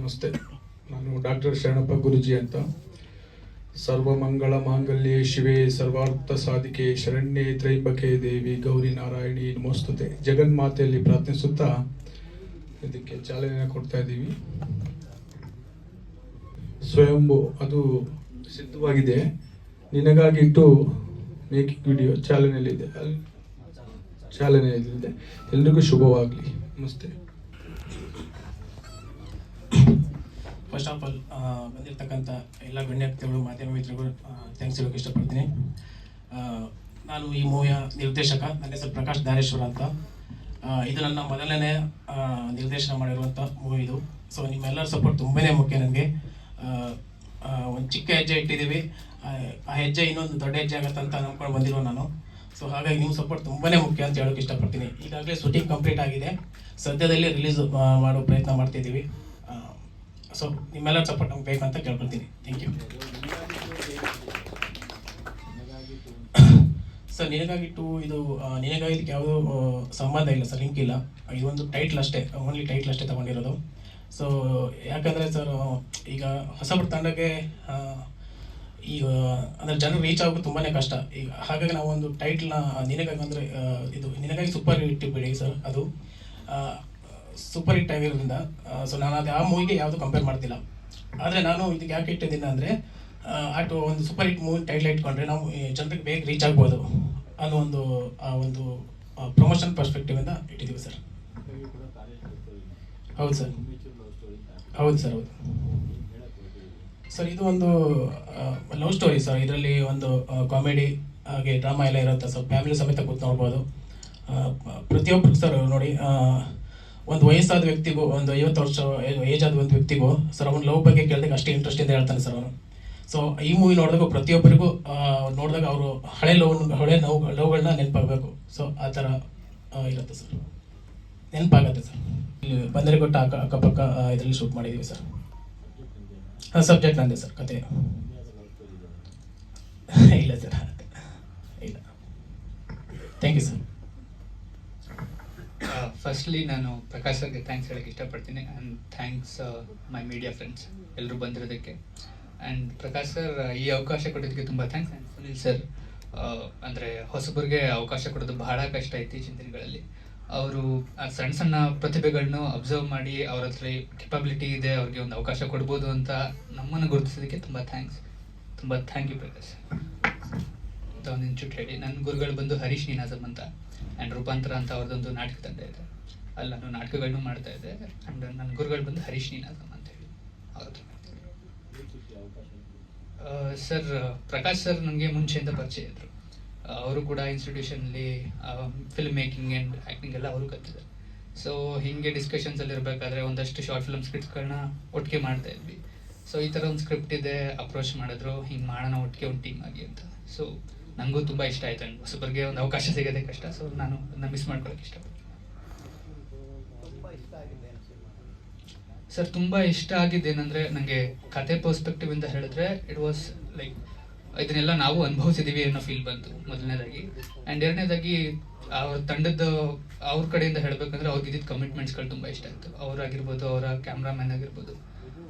ನಮಸ್ತೆ. ನಾನು ಡಾಕ್ಟರ್ ಶರಣಪ್ಪ ಗುರುಜಿ ಅಂತ. ಸರ್ವಮಂಗಳ ಮಾಂಗಲ್ಯೆ ಶಿವೆ ಸರ್ವಾರ್ಥ ಸಾಧಿಕೆ ಶರಣ್ಯೆ ತ್ರೈಂಬಕೆ ದೇವಿ ಗೌರಿ ನಾರಾಯಣಿ ನಮೋಸ್ತುತೆ ಜಗನ್ಮಾತೆಯಲ್ಲಿ ಪ್ರಾರ್ಥಿಸುತ್ತಾ ಇದಕ್ಕೆ ಚಾಲನೆ ಕೊಡ್ತಾ ಇದ್ದೀವಿ. ಸ್ವಯಂಭು ಅದು ಸಿದ್ಧವಾಗಿದೆ, ನಿನಗಾಗಿಟ್ಟು ಮೇಕಿಂಗ್ ವಿಡಿಯೋ ಚಾಲನೆಯಲ್ಲಿದೆ. ಎಲ್ರಿಗೂ ಶುಭವಾಗಲಿ. ನಮಸ್ತೆ. ಫಸ್ಟ್ ಆಫ್ ಆಲ್ ಬಂದಿರತಕ್ಕಂಥ ಎಲ್ಲ ಗಣ್ಯ ವ್ಯಕ್ತಿಗಳು, ಮಾಧ್ಯಮ ಮಿತ್ರಗಳು ಥ್ಯಾಂಕ್ಸ್ ಹೇಳೋಕೆ ಇಷ್ಟಪಡ್ತೀನಿ. ನಾನು ಈ ಮೂವಿಯ ನಿರ್ದೇಶಕ. ನನ್ನ ಹೆಸರು ಪ್ರಕಾಶ್ ದಾನೇಶ್ವರ ಅಂತ. ಇದು ನನ್ನ ಮೊದಲನೇ ನಿರ್ದೇಶನ ಮಾಡಿರುವಂಥ ಮೂವಿ ಇದು. ಸೊ ನಿಮ್ಮೆಲ್ಲರ ಸಪೋರ್ಟ್ ತುಂಬಾ ಮುಖ್ಯ ನನಗೆ. ಒಂದು ಚಿಕ್ಕ ಹೆಜ್ಜೆ ಇಟ್ಟಿದ್ದೀವಿ, ಆ ಹೆಜ್ಜೆ ಇನ್ನೊಂದು ದೊಡ್ಡ ಹೆಜ್ಜೆ ಆಗುತ್ತೆ ಅಂತ ನಂಬ್ಕೊಂಡು ಬಂದಿರೋ ನಾನು. ಸೊ ಹಾಗಾಗಿ ನಿಮ್ಮ ಸಪೋರ್ಟ್ ತುಂಬಾ ಮುಖ್ಯ ಅಂತ ಹೇಳೋಕೆ ಇಷ್ಟಪಡ್ತೀನಿ. ಈಗಾಗಲೇ ಶೂಟಿಂಗ್ ಕಂಪ್ಲೀಟ್ ಆಗಿದೆ, ಸದ್ಯದಲ್ಲಿ ರಿಲೀಸ್ ಮಾಡೋ ಪ್ರಯತ್ನ ಮಾಡ್ತಿದ್ದೀವಿ. ಸೊ ನಿಮ್ಮೆಲ್ಲರ ಸಪೋರ್ಟ್ ನಮ್ಗೆ ಬೇಕಂತ ಕೇಳ್ಕೊಳ್ತೀನಿ. Thank you sir. ನಿನಗಾಗಿಟ್ಟು ಇದು ನಿನಗಾಗಿದ್ದಕ್ಕೆ ಯಾವುದೂ ಸಂಬಂಧ ಇಲ್ಲ ಸರ್, ಲಿಂಕ್ ಇಲ್ಲ. ಇದೊಂದು ಟೈಟ್ಲ್ ಅಷ್ಟೇ, ಓನ್ಲಿ ಟೈಟ್ಲ್ ಅಷ್ಟೇ ತಗೊಂಡಿರೋದು. ಸೊ ಯಾಕಂದರೆ ಸರ್ ಈಗ ಹೊಸಬ್ರ ತಂಡಕ್ಕೆ ಈಗ ಅಂದರೆ ಜನರು ರೀಚ್ ಆಗೋದು ತುಂಬಾ ಕಷ್ಟ. ಈಗ ಹಾಗಾಗಿ ನಾವು ಒಂದು ಟೈಟ್ಲ್ನ ನಿನಗಾಗಿ ಅಂದರೆ ಇದು ನಿನಗಾಗಿ ಸೂಪರ್ ಹಿಟ್ ಬಿಡಿ ಸರ್, ಅದು ಸೂಪರ್ ಹಿಟ್ ಆಗಿರೋದ್ರಿಂದ ಸೊ ನಾನು ಅದು ಆ ಮೂವಿಗೆ ಯಾವುದು ಕಂಪೇರ್ ಮಾಡ್ತಿಲ್ಲ. ಆದರೆ ನಾನು ಇದಕ್ಕೆ ಯಾಕೆ ಇಟ್ಟಿದ್ದೀನಿ ಅಂದರೆ ಒಂದು ಸೂಪರ್ ಹಿಟ್ ಮೂವಿ ಟೈಟ್ಲ್ ಇಟ್ಕೊಂಡ್ರೆ ನಾವು ಜನರಿಗೆ ಬೇಗ ರೀಚ್ ಆಗ್ಬೋದು ಅನ್ನೋ ಒಂದು ಪ್ರಮೋಷನ್ ಪರ್ಸ್ಪೆಕ್ಟಿವಿಂದ ಇಟ್ಟಿದ್ದೀವಿ ಸರ್. ಹೌದು ಸರ್, ಹೌದು ಸರ್, ಹೌದು ಸರ್. ಇದು ಒಂದು ಲವ್ ಸ್ಟೋರಿ ಸರ್. ಇದರಲ್ಲಿ ಒಂದು ಕಾಮಿಡಿ ಹಾಗೆ ಡ್ರಾಮಾ ಎಲ್ಲ ಇರುತ್ತೆ ಸರ್. ಫ್ಯಾಮಿಲಿ ಸಮೇತ ಕೂತ್ ನೋಡ್ಬೋದು. ಪ್ರತಿಯೊಬ್ಬರು ಸರ್ ನೋಡಿ, ಒಂದು ವಯಸ್ಸಾದ ವ್ಯಕ್ತಿಗೂ ಒಂದು 50 ವರ್ಷ ಏಜ್ ಆದ ಒಂದು ವ್ಯಕ್ತಿಗೂ ಸರ್ ಅವ್ನು ಲವ್ ಬಗ್ಗೆ ಕೇಳಿದಾಗ ಅಷ್ಟೇ ಇಂಟ್ರೆಸ್ಟಿಂದ ಹೇಳ್ತಾನೆ ಸರ್ ಅವನು. ಸೊ ಈ ಮೂವಿ ನೋಡಿದಾಗ ಪ್ರತಿಯೊಬ್ಬರಿಗೂ ನೋಡಿದಾಗ ಅವರು ಹಳೆ ಲವ್ಗಳನ್ನ ನೆನಪಾಗಬೇಕು. ಸೊ ಆ ಥರ ಇರುತ್ತೆ ಸರ್, ನೆನಪಾಗತ್ತೆ ಸರ್. ಇಲ್ಲಿ ಬಂದರಿಗೊಟ್ಟ ಅಕ್ಕಪಕ್ಕ ಇದರಲ್ಲಿ ಶೂಟ್ ಮಾಡಿದ್ದೀವಿ ಸರ್. ಸಬ್ಜೆಕ್ಟ್ ನಂದೆ ಸರ್, ಕತೆ ಇಲ್ಲ ಸರ್, ಇಲ್ಲ. Thank you sir. ಫಸ್ಟ್ಲಿ ನಾನು ಪ್ರಕಾಶ್ ಸರ್ಗೆ ಥ್ಯಾಂಕ್ಸ್ ಹೇಳೋಕ್ಕೆ ಇಷ್ಟಪಡ್ತೀನಿ. And thanks my media friends ಎಲ್ಲರೂ ಬಂದಿರೋದಕ್ಕೆ. ಆ್ಯಂಡ್ ಪ್ರಕಾಶ್ ಸರ್ ಈ ಅವಕಾಶ ಕೊಡೋದಕ್ಕೆ ತುಂಬ ಥ್ಯಾಂಕ್ಸ್. ಆ್ಯಂಡ್ ಸುನಿಲ್ ಸರ್ ಅಂದರೆ ಹೊಸಬರಿಗೆ ಅವಕಾಶ ಕೊಡೋದು ಬಹಳ ಕಷ್ಟ ಇತ್ತೀಚಿನ ದಿನಗಳಲ್ಲಿ. ಅವರು ಸಣ್ಣ ಸಣ್ಣ ಪ್ರತಿಭೆಗಳನ್ನು ಅಬ್ಸರ್ವ್ ಮಾಡಿ ಅವ್ರ ಹತ್ರ ಕೆಪಬಿಲಿಟಿ ಇದೆ, ಅವ್ರಿಗೆ ಒಂದು ಅವಕಾಶ ಕೊಡ್ಬೋದು ಅಂತ ನಮ್ಮನ್ನು ಗುರುತಿಸೋದಕ್ಕೆ ತುಂಬ ಥ್ಯಾಂಕ್ಸ್. ತುಂಬ ಥ್ಯಾಂಕ್ ಯು ಪ್ರಕಾಶ್ ಅಂತ ಒಂದು ಇನ್ಸ್ಟಿಟ್ಯೂಟ್ ಹೇಳಿ. ನನ್ನ ಗುರುಗಳು ಬಂದು ಹರೀಶ್ ನೀನಾಸಮ್ ಅಂತ, ಆ್ಯಂಡ್ ರೂಪಾಂತರ ಅಂತ ಅವ್ರದ್ದೊಂದು ನಾಟಕ ತಂಡ ಇದೆ, ಅಲ್ಲಿ ನಾನು ನಾಟಕಗಳನ್ನು ಮಾಡ್ತಾ ಇದ್ದೆ. ಆ್ಯಂಡ್ ನನ್ನ ಗುರುಗಳು ಬಂದು ಹರೀಶ್ ನೀನಾಸಮ್ ಅಂತ ಹೇಳಿ ಅವ್ರ ಹತ್ರ ಸರ್. ಪ್ರಕಾಶ್ ಸರ್ ನನಗೆ ಮುಂಚೆಯಿಂದ ಪರಿಚಯ ಇದ್ದರು. ಅವರು ಕೂಡ ಇನ್ಸ್ಟಿಟ್ಯೂಷನಲ್ಲಿ ಫಿಲ್ಮ್ ಮೇಕಿಂಗ್ ಆ್ಯಂಡ್ ಆ್ಯಕ್ಟಿಂಗ್ ಎಲ್ಲ ಅವರು ಕಲಿತಿದ್ದಾರೆ. ಸೊ ಹೀಗೆ ಡಿಸ್ಕಷನ್ಸಲ್ಲಿ ಇರಬೇಕಾದ್ರೆ ಒಂದಷ್ಟು ಶಾರ್ಟ್ ಫಿಲ್ಮ್ ಸ್ಕ್ರಿಪ್ಟ್ಗಳನ್ನ ಒಟ್ಟಿಗೆ ಮಾಡ್ತಾ ಇದ್ವಿ. ಸೊ ಈ ಥರ ಒಂದು ಸ್ಕ್ರಿಪ್ಟ್ ಇದೆ, ಅಪ್ರೋಚ್ ಮಾಡಿದ್ರು, ಹಿಂಗೆ ಮಾಡೋಣ ಒಟ್ಟಿಗೆ ಒಂದು ಟೀಮ್ ಆಗಿ ಅಂತ. ಸೊ ನನಗೂ ತುಂಬ ಇಷ್ಟ ಆಯಿತು. ನನಗೆ ಹೊಸಬರಿಗೆ ಒಂದು ಅವಕಾಶ ಸಿಗೋದೇ ಕಷ್ಟ. ಸೊ ನಾನು ಅದನ್ನ ಮಿಸ್ ಮಾಡ್ಕೊಳ್ಳೋಕೆ ಇಷ್ಟಪಡ್ತೀನಿ ಸರ್. ತುಂಬ ಇಷ್ಟ ಆಗಿದ್ದೇನೆಂದರೆ ನನಗೆ ಕತೆ ಪರ್ಸ್ಪೆಕ್ಟಿವಿಂದ ಹೇಳಿದ್ರೆ ಇಟ್ ವಾಸ್ ಲೈಕ್ ಇದನ್ನೆಲ್ಲ ನಾವು ಅನುಭವಿಸಿದ್ದೀವಿ ಅನ್ನೋ ಫೀಲ್ ಬಂತು ಮೊದಲನೇದಾಗಿ. ಆ್ಯಂಡ್ ಎರಡನೇದಾಗಿ ಅವ್ರ ತಂಡದ ಅವ್ರ ಕಡೆಯಿಂದ ಹೇಳಬೇಕಂದ್ರೆ ಅವ್ರಿಗೆ ಇದ್ದಿದ್ದು ಕಮಿಟ್ಮೆಂಟ್ಸ್ಗಳು ತುಂಬ ಇಷ್ಟ ಆಯಿತು. ಅವರಾಗಿರ್ಬೋದು, ಅವರ ಕ್ಯಾಮ್ರಾಮ್ಯಾನ್ ಆಗಿರ್ಬೋದು,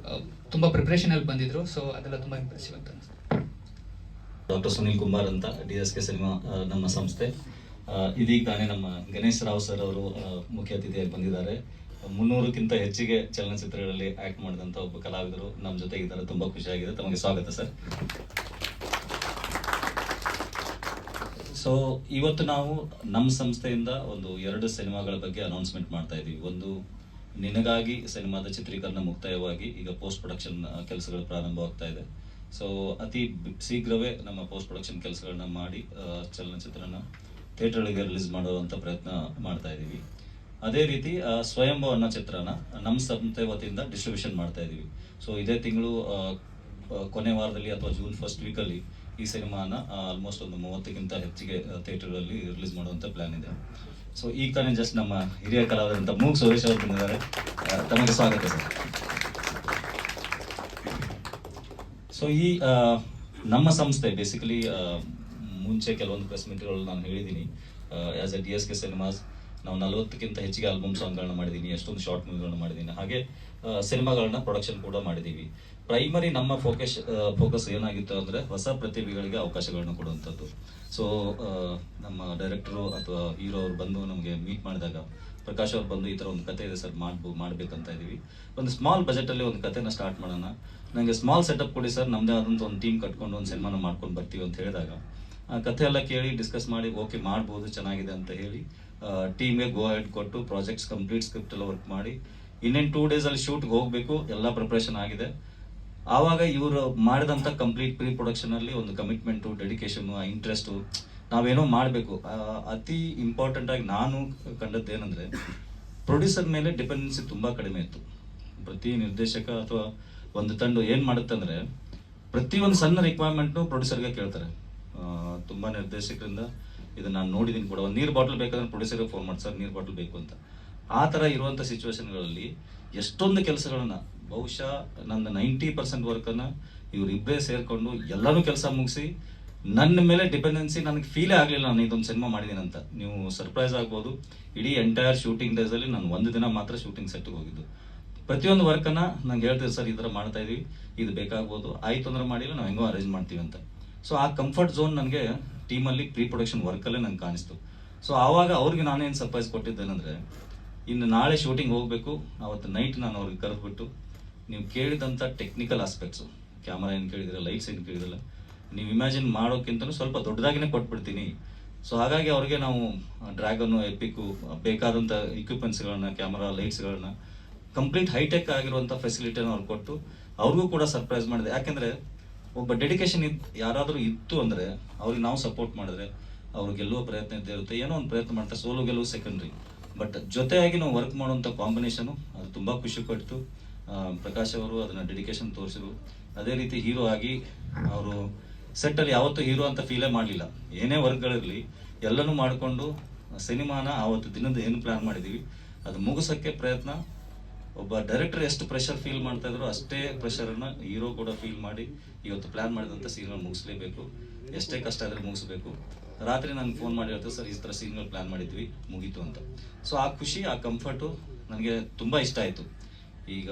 ತುಂಬ ಪ್ರಿಪ್ರೇಷನಲ್ಲಿ ಬಂದಿದ್ರು. ಸೊ ಅದೆಲ್ಲ ತುಂಬ ಇಂಪ್ರೆಸಿವ್ ಅಂತ ಅನಿಸ್ತು. ಡಾಕ್ಟರ್ ಸುನಿಲ್ ಕುಮಾರ್ ಅಂತ, DSK ಸಿನಿಮಾ ನಮ್ಮ ಸಂಸ್ಥೆ. ಇದೀಗ ತಾನೇ ನಮ್ಮ ಗಣೇಶ್ ರಾವ್ ಸರ್ ಅವರು ಮುಖ್ಯ ಅತಿಥಿಯಾಗಿ ಬಂದಿದ್ದಾರೆ. 300ಕ್ಕಿಂತ ಹೆಚ್ಚಿಗೆ ಚಲನಚಿತ್ರಗಳಲ್ಲಿ ಆಕ್ಟ್ ಮಾಡಿದಂಥ ಒಬ್ಬ ಕಲಾವಿದರು ನಮ್ಮ ಜೊತೆಗಿದ್ದಾರೆ. ತುಂಬ ಖುಷಿಯಾಗಿದೆ. ತಮಗೆ ಸ್ವಾಗತ ಸರ್. ಸೊ ಇವತ್ತು ನಾವು ನಮ್ಮ ಸಂಸ್ಥೆಯಿಂದ ಒಂದು 2 ಸಿನಿಮಾಗಳ ಬಗ್ಗೆ ಅನೌನ್ಸ್ಮೆಂಟ್ ಮಾಡ್ತಾ ಇದ್ದೀವಿ. ಒಂದು ನಿನಗಾಗಿ ಸಿನಿಮಾದ ಚಿತ್ರೀಕರಣ ಮುಕ್ತಾಯವಾಗಿ ಈಗ ಪೋಸ್ಟ್ ಪ್ರೊಡಕ್ಷನ್ ಕೆಲಸಗಳು ಪ್ರಾರಂಭವಾಗ್ತಾ ಇದೆ. ಸೊ ಅತಿ ಶೀಘ್ರವೇ ನಮ್ಮ ಪೋಸ್ಟ್ ಪ್ರೊಡಕ್ಷನ್ ಕೆಲಸಗಳನ್ನ ಮಾಡಿ ಚಲನಚಿತ್ರನ ಥಿಯೇಟರ್ಗಳಿಗೆ ರಿಲೀಸ್ ಮಾಡುವಂಥ ಪ್ರಯತ್ನ ಮಾಡ್ತಾ ಇದ್ದೀವಿ. ಅದೇ ರೀತಿ ಸ್ವಯಂಭವ ಅನ್ನೋ ಚಿತ್ರನ ನಮ್ಮ ಸಂಸ್ಥೆ ವತಿಯಿಂದ ಡಿಸ್ಟ್ರಿಬ್ಯೂಷನ್ ಮಾಡ್ತಾ ಇದ್ದೀವಿ. ಸೊ ಇದೇ ತಿಂಗಳು ಕೊನೆ ವಾರದಲ್ಲಿ ಅಥವಾ ಜೂನ್ ಫಸ್ಟ್ ವೀಕಲ್ಲಿ ಈ ಸಿನಿಮಾನ ಆಲ್ಮೋಸ್ಟ್ ಒಂದು 30ಕ್ಕಿಂತ ಹೆಚ್ಚಿಗೆ ಥಿಯೇಟರ್ಗಳಲ್ಲಿ ರಿಲೀಸ್ ಮಾಡುವಂಥ ಪ್ಲಾನ್ ಇದೆ. ಸೊ ಈಗ ತಾನೇ ಜಸ್ಟ್ ನಮ್ಮ ಹಿರಿಯ ಕಲಾವಿದಂಥ ಮೂಗ್ ಸುರೇಶ್ ಅವರು ಬಂದಿದ್ದಾರೆ. ತಮಗೆ ಸ್ವಾಗತ ಸರ್. ಸೊ ಈ ನಮ್ಮ ಸಂಸ್ಥೆ ಬೇಸಿಕಲಿ ಮುಂಚೆ ಕೆಲವೊಂದು ಪ್ರೆಸ್ ಮೀಟ್ಗಳು ನಾನು ಹೇಳಿದ್ದೀನಿ. ಆಸ್ ಎ DSK ಸಿನಿಮಾಸ್ ನಾವು 40ಕ್ಕಿಂತ ಹೆಚ್ಚಿಗೆ ಆಲ್ಬಮ್ ಸಾಂಗ್ಗಳನ್ನ ಮಾಡಿದ್ದೀನಿ, ಎಷ್ಟೊಂದು ಶಾರ್ಟ್ ಮೂವಿಗಳನ್ನ ಮಾಡಿದ್ದೀನಿ, ಹಾಗೆ ಸಿನಿಮಾಗಳನ್ನ ಪ್ರೊಡಕ್ಷನ್ ಕೂಡ ಮಾಡಿದ್ದೀವಿ. ಪ್ರೈಮರಿ ನಮ್ಮ ಫೋಕಸ್ ಏನಾಗಿತ್ತು ಅಂದರೆ ಹೊಸ ಪ್ರತಿಭೆಗಳಿಗೆ ಅವಕಾಶಗಳನ್ನ ಕೊಡುವಂಥದ್ದು. ಸೊ ನಮ್ಮ ಡೈರೆಕ್ಟರು ಅಥವಾ ಹೀರೋ ಅವ್ರು ಬಂದು ನಮಗೆ ಮೀಟ್ ಮಾಡಿದಾಗ ಪ್ರಕಾಶ್ ಅವ್ರು ಬಂದು ಈ ಥರ ಒಂದು ಕತೆ ಇದೆ ಸರ್, ಮಾಡಬೇಕಂತ ಇದ್ದೀವಿ, ಒಂದು ಸ್ಮಾಲ್ ಬಜೆಟಲ್ಲಿ ಒಂದು ಕತೆನ ಸ್ಟಾರ್ಟ್ ಮಾಡೋಣ, ನನಗೆ ಸ್ಮಾಲ್ ಸೆಟಪ್ ಕೊಡಿ ಸರ್, ನಮ್ಮದೇ ಆದಂಥ ಒಂದು ಟೀಮ್ ಕಟ್ಕೊಂಡು ಒಂದು ಸಿನಿಮಾನ ಮಾಡ್ಕೊಂಡು ಬರ್ತೀವಿ ಅಂತ ಹೇಳಿದಾಗ ಆ ಕಥೆ ಎಲ್ಲ ಕೇಳಿ ಡಿಸ್ಕಸ್ ಮಾಡಿ ಓಕೆ ಮಾಡ್ಬೋದು, ಚೆನ್ನಾಗಿದೆ ಅಂತ ಹೇಳಿ ಟೀಮ್ಗೆ ಗೋ ಹೆಡ್ ಕೊಟ್ಟು ಪ್ರಾಜೆಕ್ಟ್ಸ್ ಕಂಪ್ಲೀಟ್ ಸ್ಕ್ರಿಪ್ಟ್ ಎಲ್ಲ ವರ್ಕ್ ಮಾಡಿ ಇನ್ನೇನು 2 ಡೇಸಲ್ಲಿ ಶೂಟ್ಗೆ ಹೋಗಬೇಕು, ಎಲ್ಲ ಪ್ರಿಪ್ರೇಷನ್ ಆಗಿದೆ. ಆವಾಗ ಇವರು ಮಾಡಿದಂಥ ಕಂಪ್ಲೀಟ್ ಪ್ರೀ ಪ್ರೊಡಕ್ಷನಲ್ಲಿ ಒಂದು ಕಮಿಟ್ಮೆಂಟು, ಡೆಡಿಕೇಶನು, ಇಂಟ್ರೆಸ್ಟು, ನಾವೇನೋ ಮಾಡಬೇಕು. ಅತಿ ಇಂಪಾರ್ಟೆಂಟ್ ಆಗಿ ನಾನು ಕಂಡದ್ದು ಏನಂದರೆ ಪ್ರೊಡ್ಯೂಸರ್ ಮೇಲೆ ಡಿಪೆಂಡೆನ್ಸಿ ತುಂಬ ಕಡಿಮೆ ಇತ್ತು. ಪ್ರತಿ ನಿರ್ದೇಶಕ ಅಥವಾ ಒಂದು ತಂಡ ಏನು ಮಾಡುತ್ತೆ ಅಂದರೆ ಪ್ರತಿಯೊಂದು ಸಣ್ಣ ರಿಕ್ವೈರ್ಮೆಂಟ್ನು ಪ್ರೊಡ್ಯೂಸರ್ಗೆ ಕೇಳ್ತಾರೆ. ತುಂಬ ನಿರ್ದೇಶಕರಿಂದ ಇದನ್ನು ನಾನು ನೋಡಿದ್ದೀನಿ ಕೂಡ, ಒಂದು ನೀರು ಬಾಟಲ್ ಬೇಕಾದ್ರೆ ಪ್ರೊಡ್ಯೂಸರ್ಗೆ ಫೋನ್ ಮಾಡಿ ಸರ್ ನೀರು ಬಾಟಲ್ ಬೇಕು ಅಂತ. ಆ ಥರ ಇರುವಂಥ ಸಿಚುವೇಶನ್ಗಳಲ್ಲಿ ಎಷ್ಟೊಂದು ಕೆಲಸಗಳನ್ನು ಬಹುಶಃ ನನ್ನ 90% ವರ್ಕನ್ನು ಇವರಿಬ್ಬರೇ ಸೇರಿಕೊಂಡು ಎಲ್ಲರೂ ಕೆಲಸ ಮುಗಿಸಿ ನನ್ನ ಮೇಲೆ ಡಿಪೆಂಡೆನ್ಸಿ ನನಗೆ ಫೀಲೇ ಆಗಲಿಲ್ಲ ನಾನು ಇದೊಂದು ಸಿನಿಮಾ ಮಾಡಿದ್ದೀನಿ ಅಂತ. ನೀವು ಸರ್ಪ್ರೈಸ್ ಆಗ್ಬೋದು, ಇಡೀ ಎಂಟೈರ್ ಶೂಟಿಂಗ್ ಡೇಸಲ್ಲಿ ನಾನು 1 ದಿನ ಮಾತ್ರ ಶೂಟಿಂಗ್ ಸೆಟ್ಗೆ ಹೋಗಿದ್ದು. ಪ್ರತಿಯೊಂದು ವರ್ಕನ್ನು ನಂಗೆ ಹೇಳ್ತೀವಿ ಸರ್ ಈ ಥರ ಮಾಡ್ತಾ ಇದೀವಿ, ಇದು ಬೇಕಾಗ್ಬೋದು, ಆಯಿತು ಅಂದ್ರೆ ಮಾಡಿಲ್ಲ ನಾವು ಹೆಂಗೋ ಅರೇಂಜ್ ಮಾಡ್ತೀವಿ ಅಂತ. ಸೊ ಆ ಕಂಫರ್ಟ್ ಝೋನ್ ನನಗೆ ಟೀಮಲ್ಲಿ ಪ್ರೀ ಪ್ರೊಡಕ್ಷನ್ ವರ್ಕಲ್ಲೇ ನಂಗೆ ಕಾಣಿಸ್ತು. ಸೊ ಆವಾಗ ಅವ್ರಿಗೆ ನಾನೇನು ಸರ್ಪ್ರೈಸ್ ಕೊಟ್ಟಿದ್ದೇನೆಂದರೆ, ಇನ್ನು ನಾಳೆ ಶೂಟಿಂಗ್ ಹೋಗಬೇಕು, ಅವತ್ತು ನೈಟ್ ನಾನು ಅವ್ರಿಗೆ ಕರೆದ್ಬಿಟ್ಟು ನೀವು ಕೇಳಿದಂಥ ಟೆಕ್ನಿಕಲ್ ಆಸ್ಪೆಕ್ಟ್ಸು, ಕ್ಯಾಮರಾ ಏನು ಕೇಳಿದಿಲ್ಲ, ಲೈಟ್ಸ್ ಏನು ಕೇಳಿದಿಲ್ಲ, ನೀವು ಇಮ್ಯಾಜಿನ್ ಮಾಡೋಕ್ಕಿಂತಲೂ ಸ್ವಲ್ಪ ದೊಡ್ಡದಾಗಿನೇ ಕೊಟ್ಬಿಡ್ತೀನಿ. ಸೊ ಹಾಗಾಗಿ ಅವ್ರಿಗೆ ನಾವು ಡ್ರ್ಯಾಗನ್ನು, ಎಪಿಕ್ಕು, ಬೇಕಾದಂಥ ಇಕ್ವಿಪ್ಮೆಂಟ್ಸ್ಗಳನ್ನ, ಕ್ಯಾಮರಾ, ಲೈಟ್ಸ್ಗಳನ್ನ, ಕಂಪ್ಲೀಟ್ ಹೈಟೆಕ್ ಆಗಿರುವಂಥ ಫೆಸಿಲಿಟಿಯನ್ನು ಅವ್ರು ಕೊಟ್ಟು ಅವ್ರಿಗೂ ಕೂಡ ಸರ್ಪ್ರೈಸ್ ಮಾಡಿದೆ. ಯಾಕೆಂದರೆ ಒಬ್ಬ ಡೆಡಿಕೇಶನ್ ಯಾರಾದರೂ ಇತ್ತು ಅಂದರೆ ಅವ್ರಿಗೆ ನಾವು ಸಪೋರ್ಟ್ ಮಾಡಿದ್ರೆ ಅವ್ರು ಗೆಲ್ಲುವ ಪ್ರಯತ್ನ ಇದ್ದೇ ಇರುತ್ತೆ. ಏನೋ ಒಂದು ಪ್ರಯತ್ನ ಮಾಡ್ತಾರೆ, ಸೋಲು ಗೆಲುವು ಸೆಕೆಂಡ್ರಿ, ಬಟ್ ಜೊತೆಯಾಗಿ ನಾವು ವರ್ಕ್ ಮಾಡುವಂಥ ಕಾಂಬಿನೇಷನು ಅದು ತುಂಬ ಖುಷಿ ಕೊಟ್ಟು ಪ್ರಕಾಶ್ ಅವರು ಅದನ್ನು ಡೆಡಿಕೇಶನ್ ತೋರಿಸಿದ್ರು. ಅದೇ ರೀತಿ ಹೀರೋ ಆಗಿ ಅವರು ಸೆಟ್ಟಲ್ಲಿ ಯಾವತ್ತೂ ಹೀರೋ ಅಂತ ಫೀಲೇ ಮಾಡಲಿಲ್ಲ. ಏನೇ ವರ್ಕ್ಗಳಿರಲಿ ಎಲ್ಲನೂ ಮಾಡಿಕೊಂಡು ಸಿನಿಮಾನ ಆವತ್ತು ದಿನದ ಏನು ಪ್ಲ್ಯಾನ್ ಮಾಡಿದ್ದೀವಿ ಅದು ಮುಗಿಸೋಕ್ಕೆ ಪ್ರಯತ್ನ. ಒಬ್ಬ ಡೈರೆಕ್ಟರ್ ಎಷ್ಟು ಪ್ರೆಷರ್ ಫೀಲ್ ಮಾಡ್ತಾ ಇದ್ರು ಅಷ್ಟೇ ಪ್ರೆಷರನ್ನು ಹೀರೋ ಕೂಡ ಫೀಲ್ ಮಾಡಿ ಇವತ್ತು ಪ್ಲ್ಯಾನ್ ಮಾಡಿದಂಥ ಸೀನ್ಗಳು ಮುಗಿಸ್ಲೇಬೇಕು, ಎಷ್ಟೇ ಕಷ್ಟ ಆದರೆ ಮುಗಿಸ್ಬೇಕು. ರಾತ್ರಿ ನನಗೆ ಫೋನ್ ಮಾಡಿ ಹೇಳ್ತಾರೆ ಸರ್ ಈ ಥರ ಸೀನ್ಗಳು ಪ್ಲ್ಯಾನ್ ಮಾಡಿದ್ವಿ, ಮುಗೀತು ಅಂತ. ಸೊ ಆ ಖುಷಿ, ಆ ಕಂಫರ್ಟು ನನಗೆ ತುಂಬ ಇಷ್ಟ ಆಯಿತು. ಈಗ